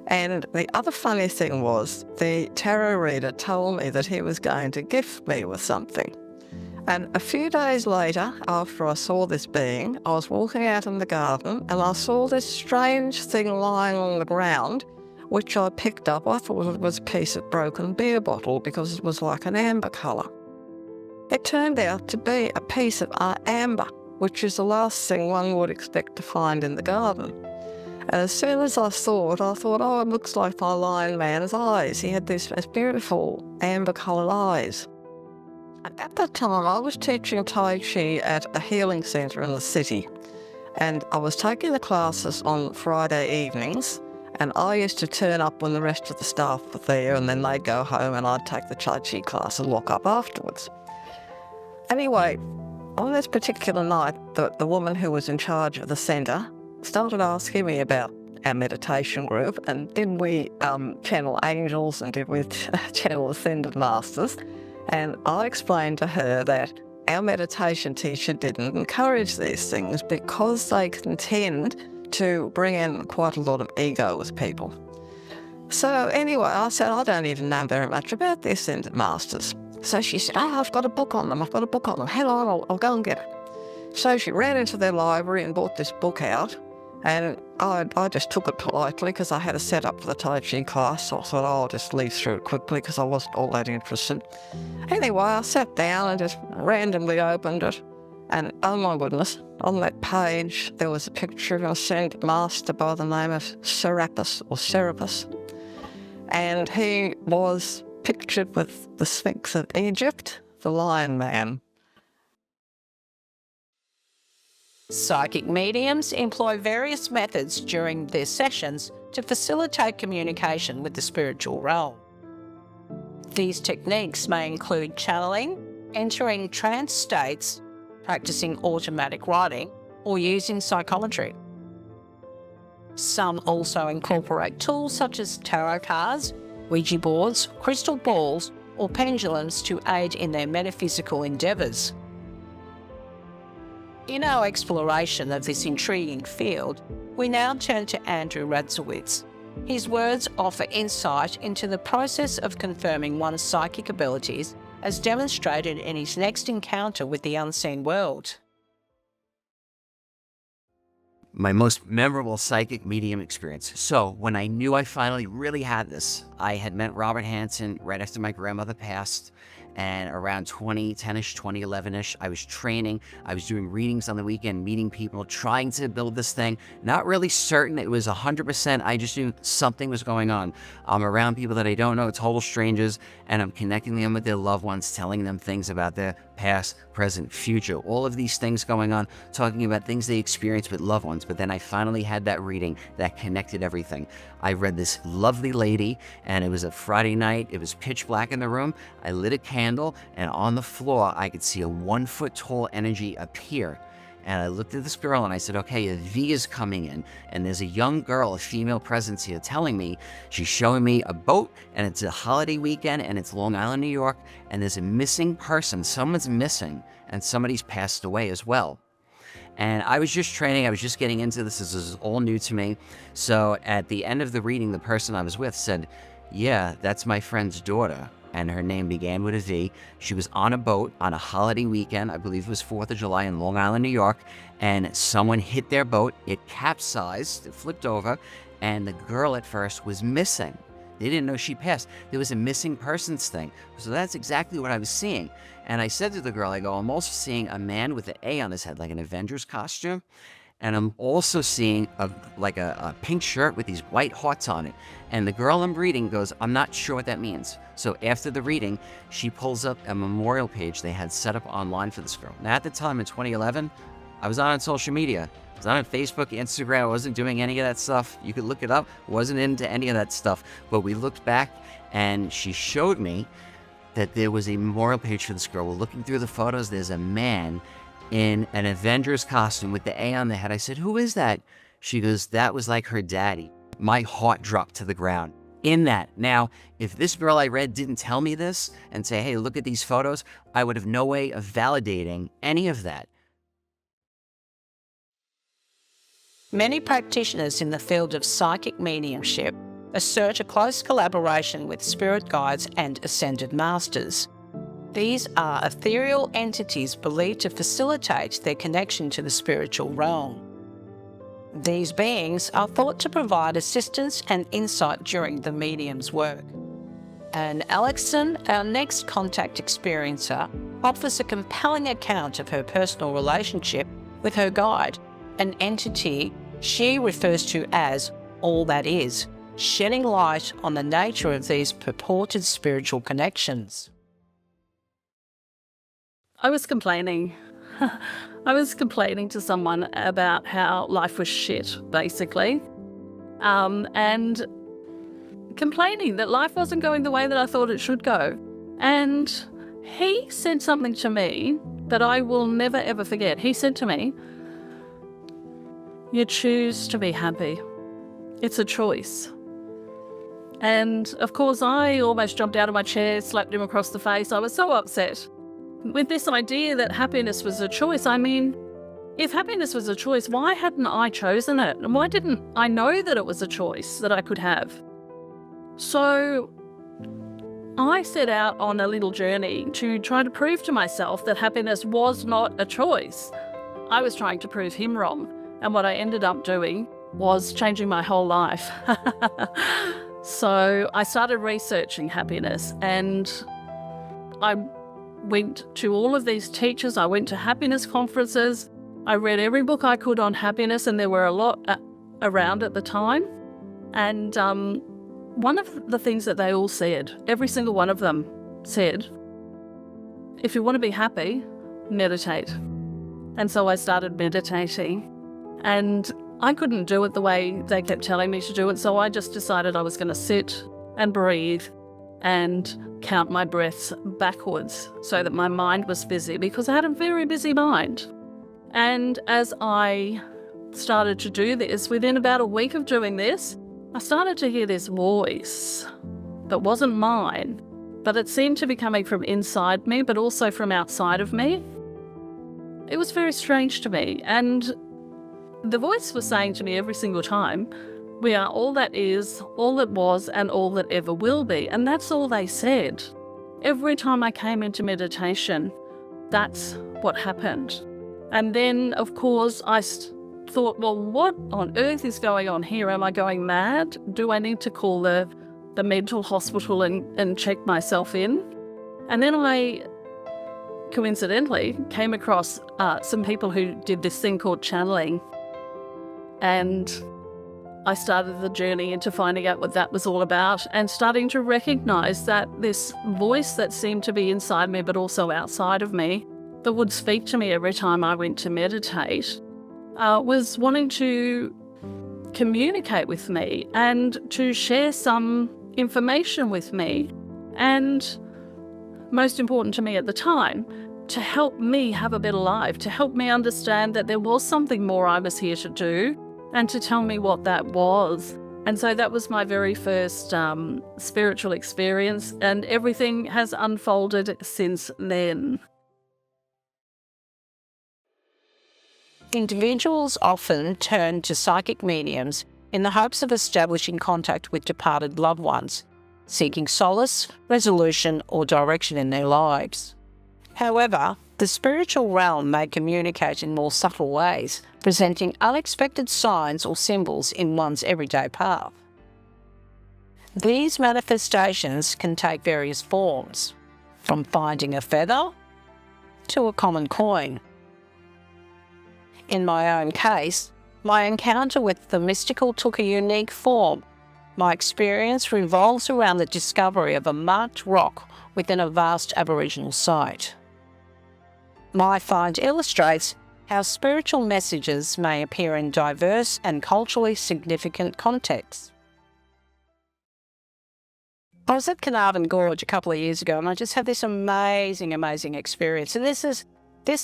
And the other funny thing was, the tarot reader told me that he was going to gift me with something. And a few days later, after I saw this being, I was walking out in the garden and I saw this strange thing lying on the ground, which I picked up. I thought it was a piece of broken beer bottle because it was like an amber colour. It turned out to be a piece of amber, which is the last thing one would expect to find in the garden. And as soon as I thought, oh, it looks like my lion man's eyes. He had these beautiful amber-coloured eyes. And at that time, I was teaching Tai Chi at a healing centre in the city. And I was taking the classes on Friday evenings, and I used to turn up when the rest of the staff were there, and then they'd go home and I'd take the Tai Chi class and lock up afterwards. Anyway, on this particular night, the woman who was in charge of the centre started asking me about our meditation group, and did we channel angels and did we channel ascended masters? And I explained to her that our meditation teacher didn't encourage these things because they can tend to bring in quite a lot of ego with people. So anyway, I said, I don't even know very much about the ascended masters. So she said, "Oh, I've got a book on them. Hang on, I'll go and get it." So she ran into their library and bought this book out. And I just took it politely because I had a set up for the Tai Chi class, so I thought, I'll just leaf through it quickly because I wasn't all that interested. Anyway, I sat down and just randomly opened it, and oh my goodness, on that page there was a picture of an ascended master by the name of Serapis, and he was pictured with the Sphinx of Egypt, the Lion Man. Psychic mediums employ various methods during their sessions to facilitate communication with the spiritual realm. These techniques may include channeling, entering trance states, practicing automatic writing, or using psychometry. Some also incorporate tools such as tarot cards, Ouija boards, crystal balls, or pendulums to aid in their metaphysical endeavours. In our exploration of this intriguing field, we now turn to Andrew Radzowitz. His words offer insight into the process of confirming one's psychic abilities as demonstrated in his next encounter with the unseen world. My most memorable psychic medium experience. So when I knew I finally really had this, I had met Robert Hansen right after my grandmother passed. And around 2010-ish, 2011-ish, I was training. I was doing readings on the weekend, meeting people, trying to build this thing. Not really certain it was 100%. I just knew something was going on. I'm around people that I don't know, total strangers, and I'm connecting them with their loved ones, telling them things about their past, present, future. All of these things going on, talking about things they experienced with loved ones. But then I finally had that reading that connected everything. I read this lovely lady, and it was a Friday night. It was pitch black in the room. I lit a candle, and on the floor, I could see a 1-foot tall energy appear. And I looked at this girl and I said, okay, a V is coming in. And there's a young girl, a female presence here telling me, she's showing me a boat and it's a holiday weekend and it's Long Island, New York. And there's a missing person. Someone's missing and somebody's passed away as well. And I was just training. I was just getting into this. This is all new to me. So at the end of the reading, the person I was with said, yeah, that's my friend's daughter. And her name began with a V. She was on a boat on a holiday weekend. I believe it was 4th of July in Long Island, New York. And someone hit their boat. It capsized, it flipped over. And the girl at first was missing. They didn't know she passed. There was a missing persons thing. So that's exactly what I was seeing. And I said to the girl, I go, I'm also seeing a man with an A on his head, like an Avengers costume. And I'm also seeing a pink shirt with these white hearts on it. And the girl I'm reading goes, I'm not sure what that means. So after the reading, she pulls up a memorial page they had set up online for this girl. Now at the time in 2011, I was not on social media. I was not on Facebook, Instagram. I wasn't doing any of that stuff. You could look it up. Wasn't into any of that stuff. But we looked back and she showed me that there was a memorial page for this girl. We're looking through the photos. There's a man in an Avengers costume with the A on the head. I said, who is that? She goes, that was like her daddy. My heart dropped to the ground in that. Now, if this girl I read didn't tell me this and say, hey, look at these photos, I would have no way of validating any of that. Many practitioners in the field of psychic mediumship assert a close collaboration with spirit guides and ascended masters. These are ethereal entities believed to facilitate their connection to the spiritual realm. These beings are thought to provide assistance and insight during the medium's work. And Alexson, our next contact experiencer, offers a compelling account of her personal relationship with her guide, an entity she refers to as all that is, shedding light on the nature of these purported spiritual connections. I was complaining. I was complaining to someone about how life was shit, basically. And complaining that life wasn't going the way that I thought it should go. And he said something to me that I will never ever forget. He said to me, you choose to be happy. It's a choice. And of course, I almost jumped out of my chair, slapped him across the face. I was so upset with this idea that happiness was a choice. I mean, if happiness was a choice, why hadn't I chosen it? And why didn't I know that it was a choice that I could have? So I set out on a little journey to try to prove to myself that happiness was not a choice. I was trying to prove him wrong. And what I ended up doing was changing my whole life. So I started researching happiness, and I went to all of these teachers. I went to happiness conferences. I read every book I could on happiness, and there were a lot around at the time. And one of the things that they all said, every single one of them said, if you want to be happy, meditate. And so I started meditating, and I couldn't do it the way they kept telling me to do it, so I just decided I was going to sit and breathe and count my breaths backwards so that my mind was busy, because I had a very busy mind. And as I started to do this, within about a week of doing this, I started to hear this voice that wasn't mine, but it seemed to be coming from inside me, but also from outside of me. It was very strange to me, and the voice was saying to me every single time, we are all that is, all that was, and all that ever will be. And that's all they said. Every time I came into meditation, that's what happened. And then, of course, I thought, well, what on earth is going on here? Am I going mad? Do I need to call the mental hospital and check myself in? And then I coincidentally came across some people who did this thing called channeling. And I started the journey into finding out what that was all about, and starting to recognize that this voice that seemed to be inside me but also outside of me, that would speak to me every time I went to meditate, was wanting to communicate with me and to share some information with me. And most important to me at the time to help me have a better life, to help me understand that there was something more I was here to do, and to tell me what that was. And so that was my very first spiritual experience, and everything has unfolded since then. Individuals often turn to psychic mediums in the hopes of establishing contact with departed loved ones, seeking solace, resolution, or direction in their lives. However, the spiritual realm may communicate in more subtle ways, presenting unexpected signs or symbols in one's everyday path. These manifestations can take various forms, from finding a feather to a common coin. In my own case, my encounter with the mystical took a unique form. My experience revolves around the discovery of a marked rock within a vast Aboriginal site. My find illustrates how spiritual messages may appear in diverse and culturally significant contexts. I was at Carnarvon Gorge a couple of years ago, and I just had this amazing experience. And this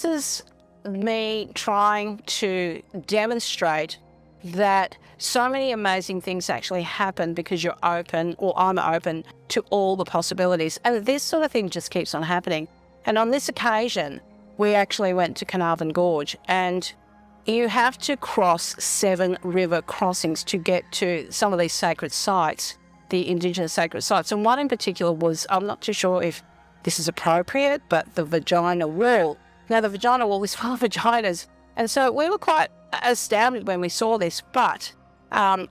is me trying to demonstrate that so many amazing things actually happen because you're open, or I'm open, to all the possibilities. And this sort of thing just keeps on happening. And on this occasion, we actually went to Carnarvon Gorge, and you have to cross 7 river crossings to get to some of these sacred sites, the Indigenous sacred sites. And one in particular was, I'm not too sure if this is appropriate, but the vagina wall. Now, the vagina wall is full of vaginas, and so we were quite astounded when we saw this, but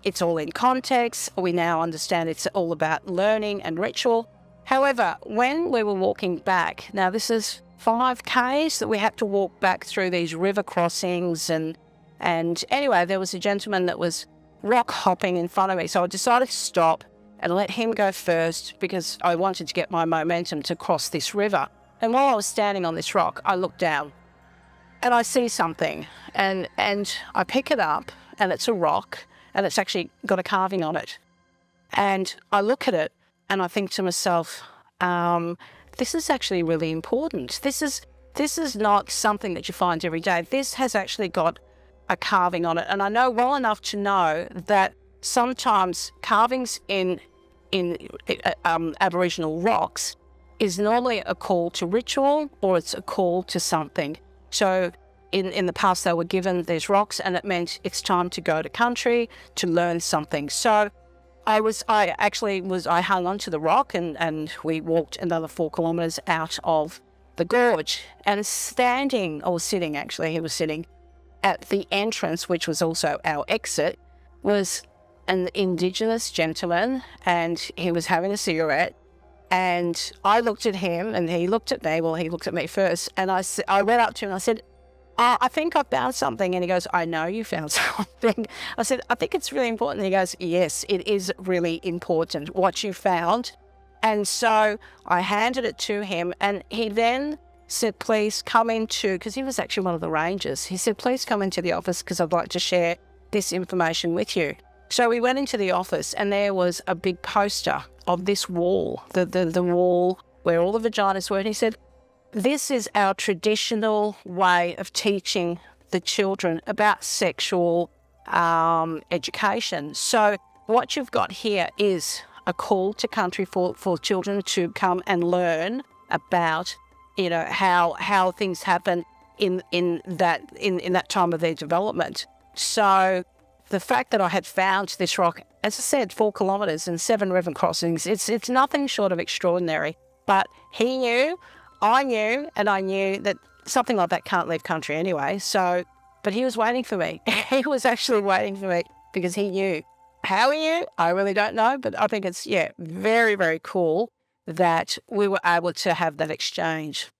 it's all in context. We now understand it's all about learning and ritual. However, when we were walking back, now this is 5 Ks that we had to walk back through these river crossings, and anyway, there was a gentleman that was rock hopping in front of me, so I decided to stop and let him go first because I wanted to get my momentum to cross this river. And while I was standing on this rock, I looked down and I see something, and I pick it up, and it's a rock, and it's actually got a carving on it. And I look at it and I think to myself, this is actually really important. This is not something that you find every day. This has actually got a carving on it. And I know well enough to know that sometimes carvings in Aboriginal rocks is normally a call to ritual, or it's a call to something. So in the past they were given these rocks, and it meant it's time to go to country to learn something. So I hung onto the rock, and we walked another 4 kilometres out of the gorge, and he was sitting at the entrance, which was also our exit, was an Indigenous gentleman, and he was having a cigarette. And I looked at him, and he looked at me. Well, he looked at me first, and I went up to him and I said, I think I found something. And he goes, I know you found something. I said, I think it's really important. And he goes, yes, it is really important what you found. And so I handed it to him, and he then said, please come into, because he was actually one of the rangers. He said, please come into the office because I'd like to share this information with you. So we went into the office, and there was a big poster of this wall, the wall where all the vaginas were. And he said, this is our traditional way of teaching the children about sexual education. So what you've got here is a call to country for children to come and learn about, how things happen in that time of their development. So the fact that I had found this rock, as I said, 4 kilometres and 7 river crossings, it's nothing short of extraordinary. But he knew, I knew, and I knew that something like that can't leave country anyway. So, but he was waiting for me. He was actually waiting for me because he knew. How he knew, I really don't know. But I think it's, very, very cool that we were able to have that exchange.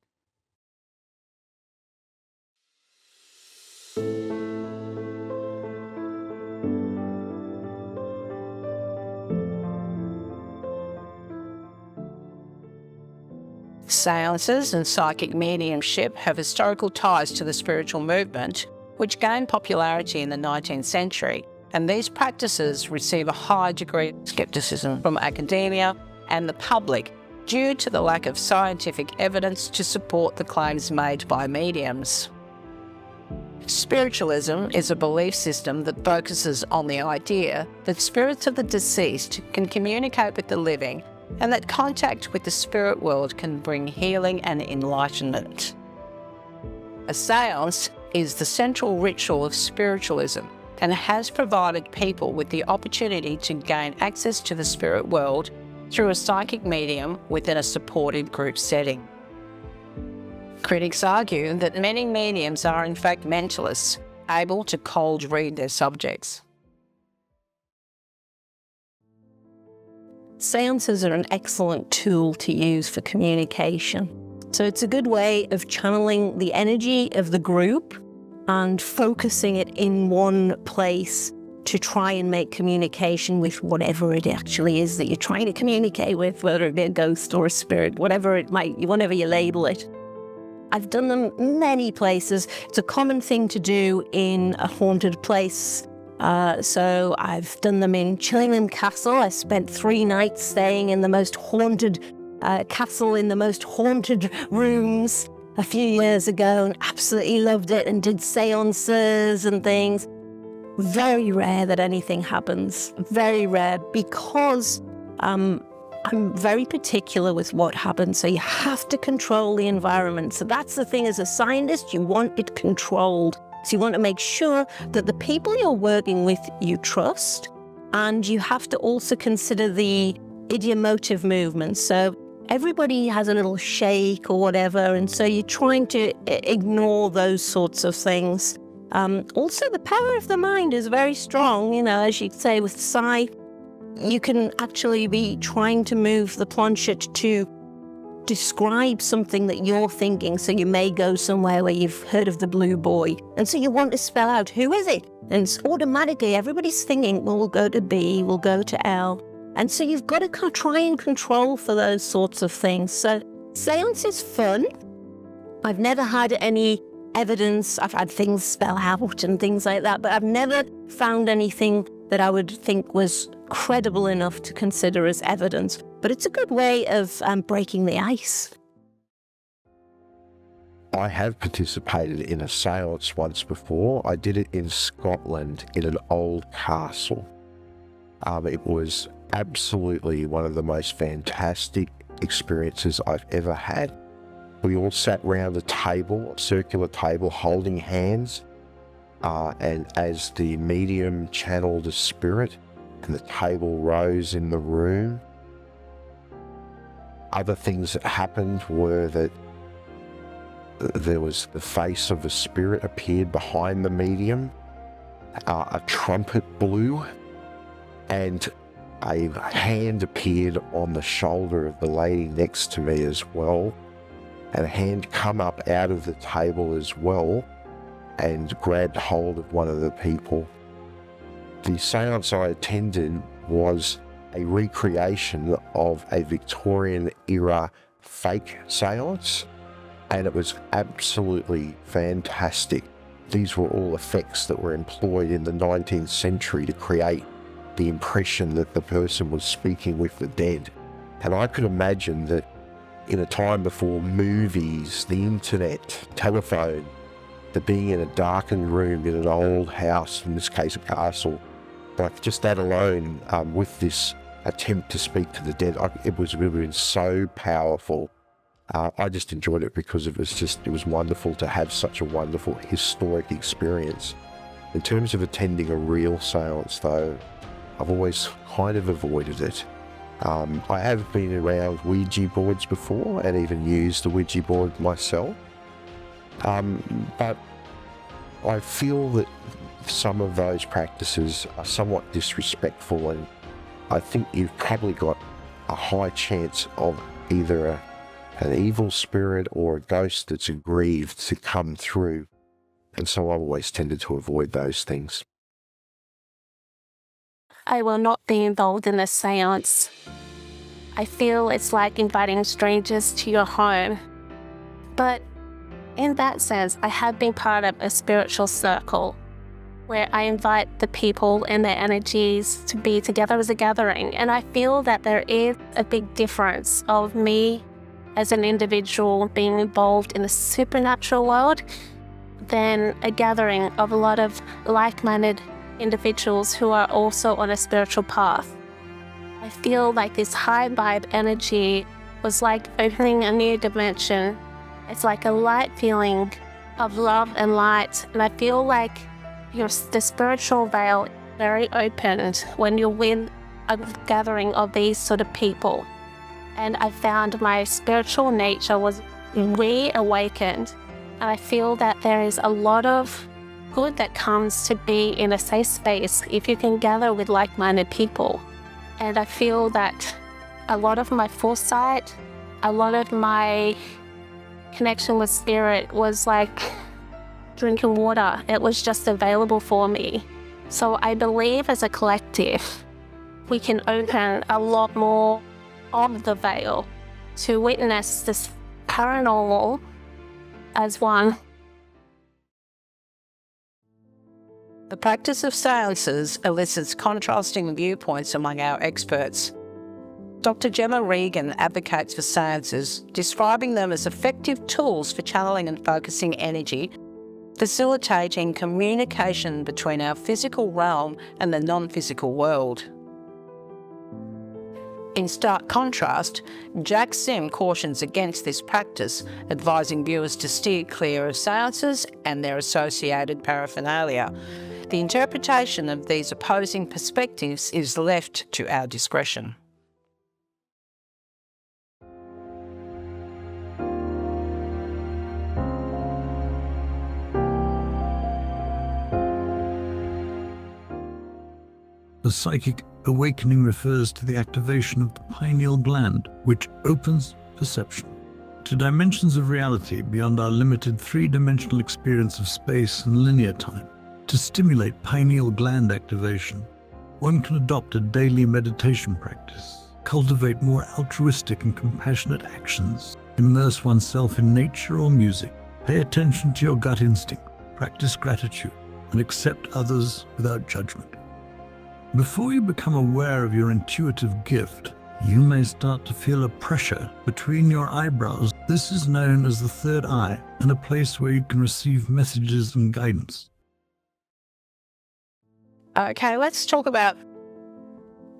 Seances and psychic mediumship have historical ties to the spiritual movement, which gained popularity in the 19th century, and these practices receive a high degree of skepticism from academia and the public, due to the lack of scientific evidence to support the claims made by mediums. Spiritualism is a belief system that focuses on the idea that spirits of the deceased can communicate with the living and that contact with the spirit world can bring healing and enlightenment. A seance is the central ritual of spiritualism and has provided people with the opportunity to gain access to the spirit world through a psychic medium within a supportive group setting. Critics argue that many mediums are in fact mentalists, able to cold read their subjects. Seances are an excellent tool to use for communication. So it's a good way of channeling the energy of the group and focusing it in one place to try and make communication with whatever it actually is that you're trying to communicate with, whether it be a ghost or a spirit, whatever you label it. I've done them many places. It's a common thing to do in a haunted place. So I've done them in Chillingham Castle. I spent 3 nights staying in the most haunted castle in the most haunted rooms a few years ago and absolutely loved it and did seances and things. Very rare that anything happens. Very rare because I'm very particular with what happens, so you have to control the environment. So that's the thing, as a scientist, you want it controlled. So you want to make sure that the people you're working with you trust, and you have to also consider the idiomotive movements. So everybody has a little shake or whatever, and so you're trying to ignore those sorts of things. Also, the power of the mind is very strong, as you say with Psi. You can actually be trying to move the planchette to describe something that you're thinking. So you may go somewhere where you've heard of the blue boy, and so you want to spell out, who is it? And automatically everybody's thinking, well, we'll go to B, we'll go to L. And so you've got to try and control for those sorts of things. So seance is fun. I've never had any evidence. I've had things spell out and things like that, but I've never found anything that I would think was credible enough to consider as evidence. But it's a good way of breaking the ice. I have participated in a seance once before. I did it in Scotland in an old castle. It was absolutely one of the most fantastic experiences I've ever had. We all sat round a table, a circular table, holding hands, and as the medium channeled a spirit and the table rose in the room, other things that happened were that there was the face of a spirit appeared behind the medium, a trumpet blew, and a hand appeared on the shoulder of the lady next to me as well, and a hand come up out of the table as well and grabbed hold of one of the people. The seance I attended was a recreation of a Victorian era fake seance, and it was absolutely fantastic. These were all effects that were employed in the 19th century to create the impression that the person was speaking with the dead. And I could imagine that in a time before movies, the internet, telephone, that being in a darkened room in an old house, in this case a castle, like just that alone, with this attempt to speak to the dead, it would have been so powerful. I just enjoyed it because it was wonderful to have such a wonderful historic experience. In terms of attending a real seance though, I've always kind of avoided it. I have been around Ouija boards before and even used the Ouija board myself. But I feel that some of those practices are somewhat disrespectful, and I think you've probably got a high chance of either an evil spirit or a ghost that's aggrieved to come through. And so I've always tended to avoid those things. I will not be involved in a seance. I feel it's like inviting strangers to your home. But in that sense, I have been part of a spiritual circle. where I invite the people and their energies to be together as a gathering. And I feel that there is a big difference of me as an individual being involved in the supernatural world than a gathering of a lot of like-minded individuals who are also on a spiritual path. I feel like this high vibe energy was like opening a new dimension. It's like a light feeling of love and light, and I feel like the spiritual veil is very opened when you're with a gathering of these sort of people. And I found my spiritual nature was reawakened, and I feel that there is a lot of good that comes to be in a safe space if you can gather with like-minded people. And I feel that a lot of my foresight, a lot of my connection with spirit was like drinking water. It was just available for me. So I believe as a collective, we can open a lot more of the veil to witness this paranormal as one. The practice of seances elicits contrasting viewpoints among our experts. Dr. Gemma Regan advocates for seances, describing them as effective tools for channeling and focusing energy, facilitating communication between our physical realm and the non-physical world. In stark contrast, Jack Sim cautions against this practice, advising viewers to steer clear of seances and their associated paraphernalia. The interpretation of these opposing perspectives is left to our discretion. The psychic awakening refers to the activation of the pineal gland, which opens perception to dimensions of reality beyond our limited three-dimensional experience of space and linear time. To stimulate pineal gland activation, one can adopt a daily meditation practice, cultivate more altruistic and compassionate actions, immerse oneself in nature or music, pay attention to your gut instinct, practice gratitude, and accept others without judgment. Before you become aware of your intuitive gift, you may start to feel a pressure between your eyebrows. This is known as the third eye, and a place where you can receive messages and guidance. Okay, let's talk about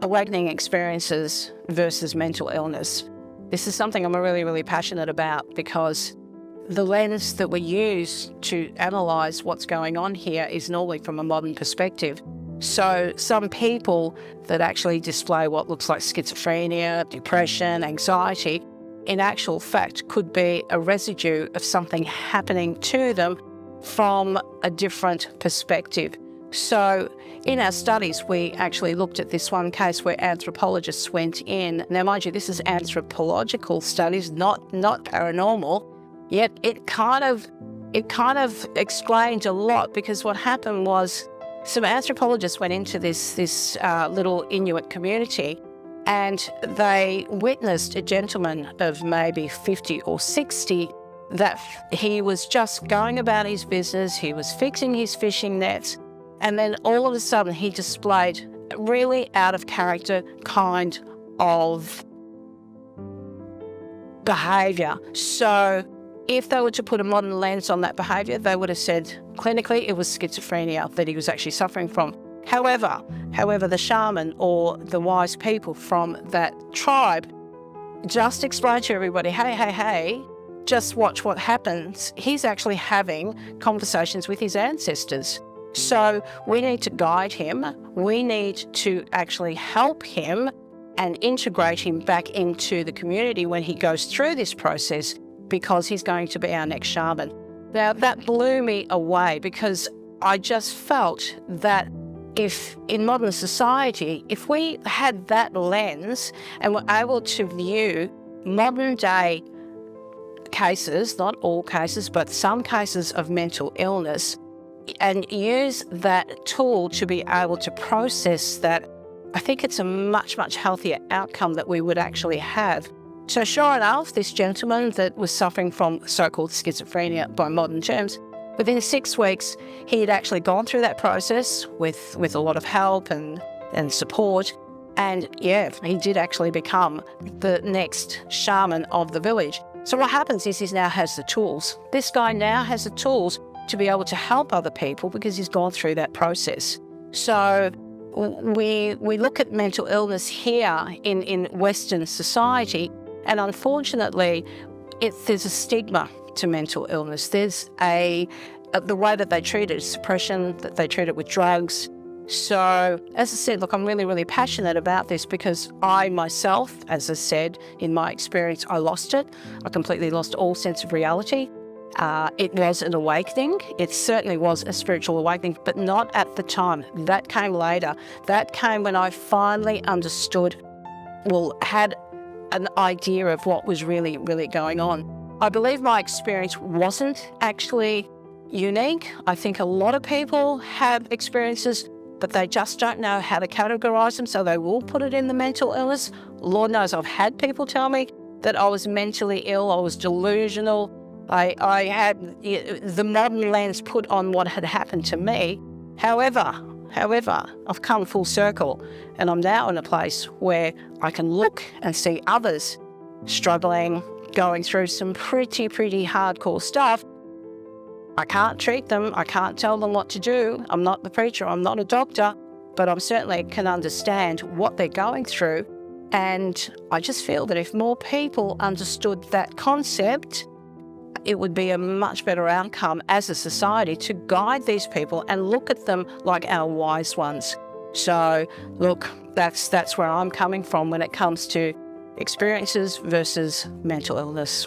awakening experiences versus mental illness. This is something I'm really, really passionate about because the lens that we use to analyse what's going on here is normally from a modern perspective. So some people that actually display what looks like schizophrenia, depression, anxiety, in actual fact could be a residue of something happening to them from a different perspective. So in our studies, we actually looked at this one case where anthropologists went in. Now, mind you, this is anthropological studies, not paranormal, yet it kind of explained a lot, because what happened was some anthropologists went into this little Inuit community, and they witnessed a gentleman of maybe 50 or 60 that he was just going about his business, he was fixing his fishing nets, and then all of a sudden he displayed really out of character kind of behaviour. So if they were to put a modern lens on that behaviour, they would have said clinically it was schizophrenia that he was actually suffering from. However, the shaman or the wise people from that tribe just explained to everybody, hey, just watch what happens. He's actually having conversations with his ancestors. So we need to guide him. We need to actually help him and integrate him back into the community when he goes through this process, because he's going to be our next shaman. Now, that blew me away, because I just felt that if in modern society, if we had that lens and were able to view modern day cases, not all cases, but some cases of mental illness, and use that tool to be able to process that, I think it's a much, much healthier outcome that we would actually have. So sure enough, this gentleman that was suffering from so-called schizophrenia by modern terms, Within 6 weeks, he had actually gone through that process with a lot of help and support. And yeah, he did actually become the next shaman of the village. So what happens is he now has the tools. This guy now has the tools to be able to help other people because he's gone through that process. So we look at mental illness here in Western society, and unfortunately, there's a stigma to mental illness. There's the way that they treat it is suppression, that they treat it with drugs. So, as I said, look, I'm really, really passionate about this because I myself, as I said, in my experience, I lost it. I completely lost all sense of reality. It was an awakening. It certainly was a spiritual awakening, but not at the time. That came later. That came when I finally understood, had an idea of what was really, really going on. I believe my experience wasn't actually unique. I think a lot of people have experiences, but they just don't know how to categorize them, so they will put it in the mental illness. Lord knows I've had people tell me that I was mentally ill, I was delusional. I had the modern lens put on what had happened to me. However, I've come full circle, and I'm now in a place where I can look and see others struggling, going through some pretty hardcore stuff. I can't treat them. I can't tell them what to do. I'm not the preacher. I'm not a doctor, but I certainly can understand what they're going through. And I just feel that if more people understood that concept, it would be a much better outcome as a society to guide these people and look at them like our wise ones. So, look, that's where I'm coming from when it comes to experiences versus mental illness.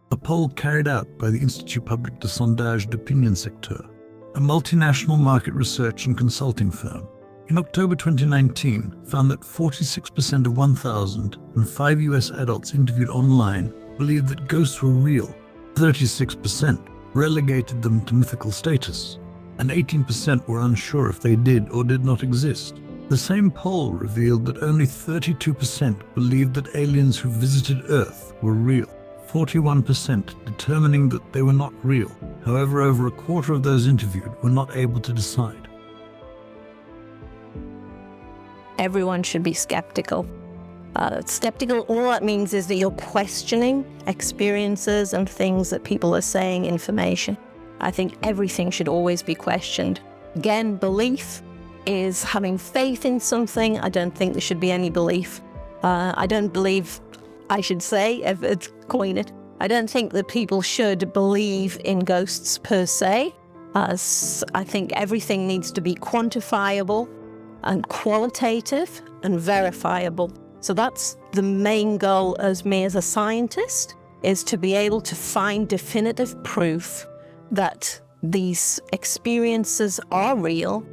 A poll carried out by the Institut Public de Sondage d'Opinion Secteur, a multinational market research and consulting firm, in October 2019 found that 46% of 1,005 US adults interviewed online believed that ghosts were real, 36% relegated them to mythical status, and 18% were unsure if they did or did not exist. The same poll revealed that only 32% believed that aliens who visited Earth were real, 41% determining that they were not real. However, over a quarter of those interviewed were not able to decide. Everyone should be skeptical. All that means is that you're questioning experiences and things that people are saying, information. I think everything should always be questioned. Again, belief is having faith in something. I don't think there should be any belief. I don't think that people should believe in ghosts per se. I think everything needs to be quantifiable and qualitative and verifiable. So that's the main goal as me as a scientist, is to be able to find definitive proof that these experiences are real,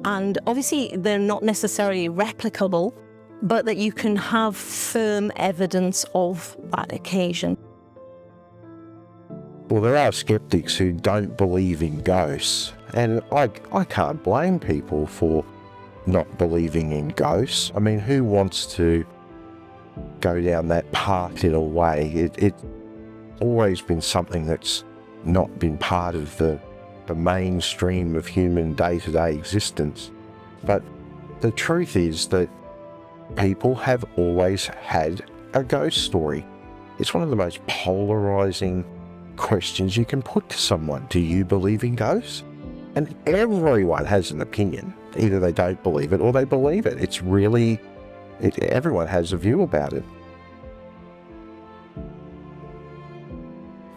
and obviously they're not necessarily replicable, but that you can have firm evidence of that occasion. Well, there are skeptics who don't believe in ghosts, and I can't blame people for not believing in ghosts. I mean, who wants to go down that path in a way? It's always been something that's not been part of the mainstream of human day-to-day existence. But the truth is that people have always had a ghost story. It's one of the most polarizing questions you can put to someone. Do you believe in ghosts? And everyone has an opinion. Either they don't believe it or they believe it. It's really, everyone has a view about it.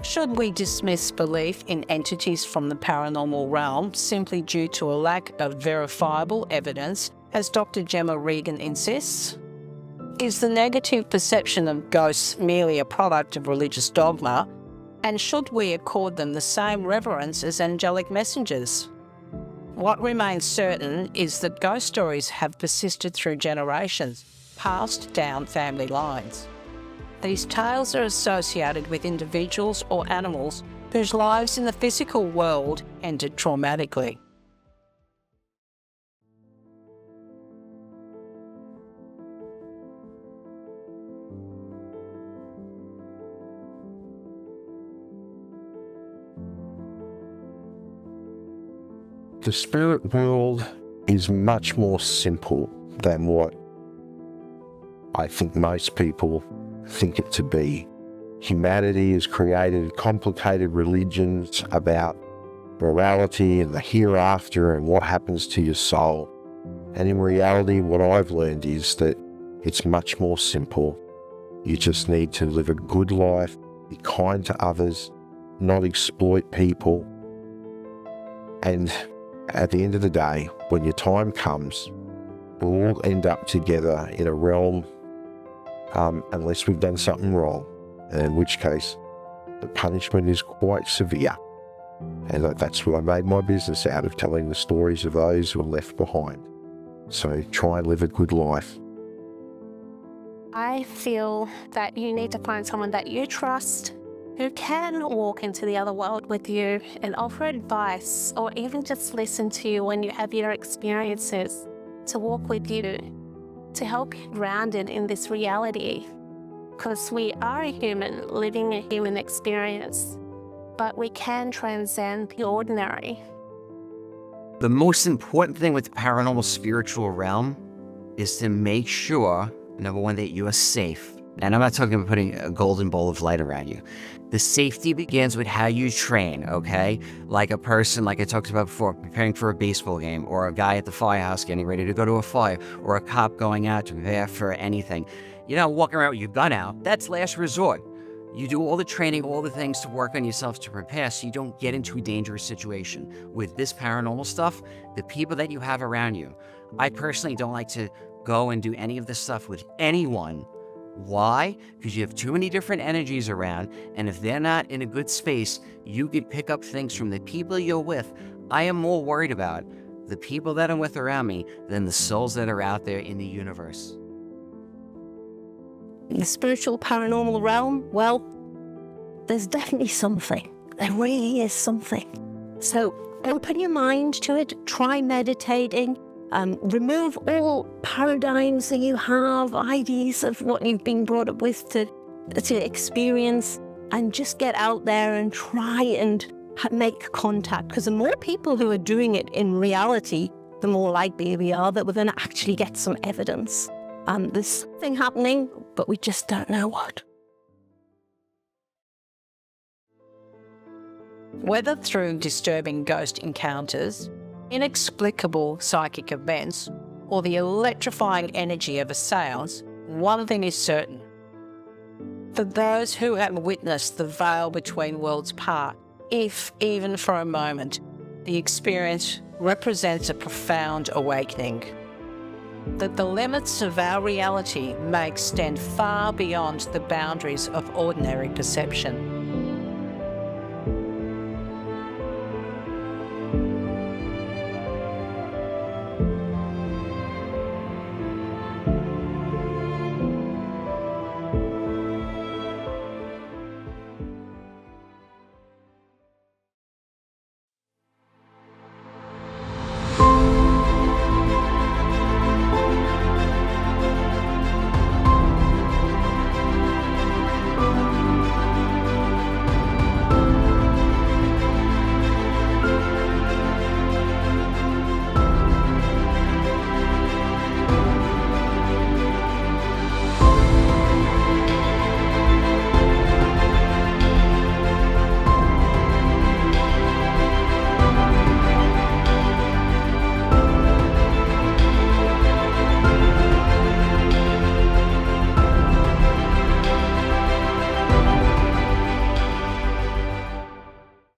Should we dismiss belief in entities from the paranormal realm simply due to a lack of verifiable evidence, as Dr. Gemma Regan insists? Is the negative perception of ghosts merely a product of religious dogma? And should we accord them the same reverence as angelic messengers? What remains certain is that ghost stories have persisted through generations, passed down family lines. These tales are associated with individuals or animals whose lives in the physical world ended traumatically. The spirit world is much more simple than what I think most people think it to be. Humanity has created complicated religions about morality and the hereafter and what happens to your soul. And in reality, what I've learned is that it's much more simple. You just need to live a good life, be kind to others, not exploit people. And at the end of the day, when your time comes, we'll all end up together in a realm, unless we've done something wrong, in which case the punishment is quite severe. And that's what I made my business out of, telling the stories of those who are left behind. So try and live a good life. I feel that you need to find someone that you trust, who can walk into the other world with you and offer advice, or even just listen to you when you have your experiences, to walk with you, to help you grounded in this reality. Because we are a human living a human experience, but we can transcend the ordinary. The most important thing with the paranormal spiritual realm is to make sure, number one, that you are safe. And I'm not talking about putting a golden bowl of light around you. The safety begins with how you train, okay? Like a person, like I talked about before, preparing for a baseball game, or a guy at the firehouse getting ready to go to a fire, or a cop going out to prepare for anything. You're not walking around with your gun out. That's last resort. You do all the training, all the things to work on yourself to prepare so you don't get into a dangerous situation. With this paranormal stuff, the people that you have around you, I personally don't like to go and do any of this stuff with anyone. Why? Because you have too many different energies around, and if they're not in a good space, you can pick up things from the people you're with. I am more worried about the people that I'm with around me than the souls that are out there in the universe. The spiritual paranormal realm, well, there's definitely something. There really is something. So open your mind to it, try meditating, remove all paradigms that you have, ideas of what you've been brought up with to experience, and just get out there and try and make contact. Because the more people who are doing it in reality, the more likely we are that we're going to actually get some evidence. There's something happening, but we just don't know what. Whether through disturbing ghost encounters, inexplicable psychic events, or the electrifying energy of a seance, one thing is certain. For those who have witnessed the veil between worlds part, if even for a moment, the experience represents a profound awakening. That the limits of our reality may extend far beyond the boundaries of ordinary perception.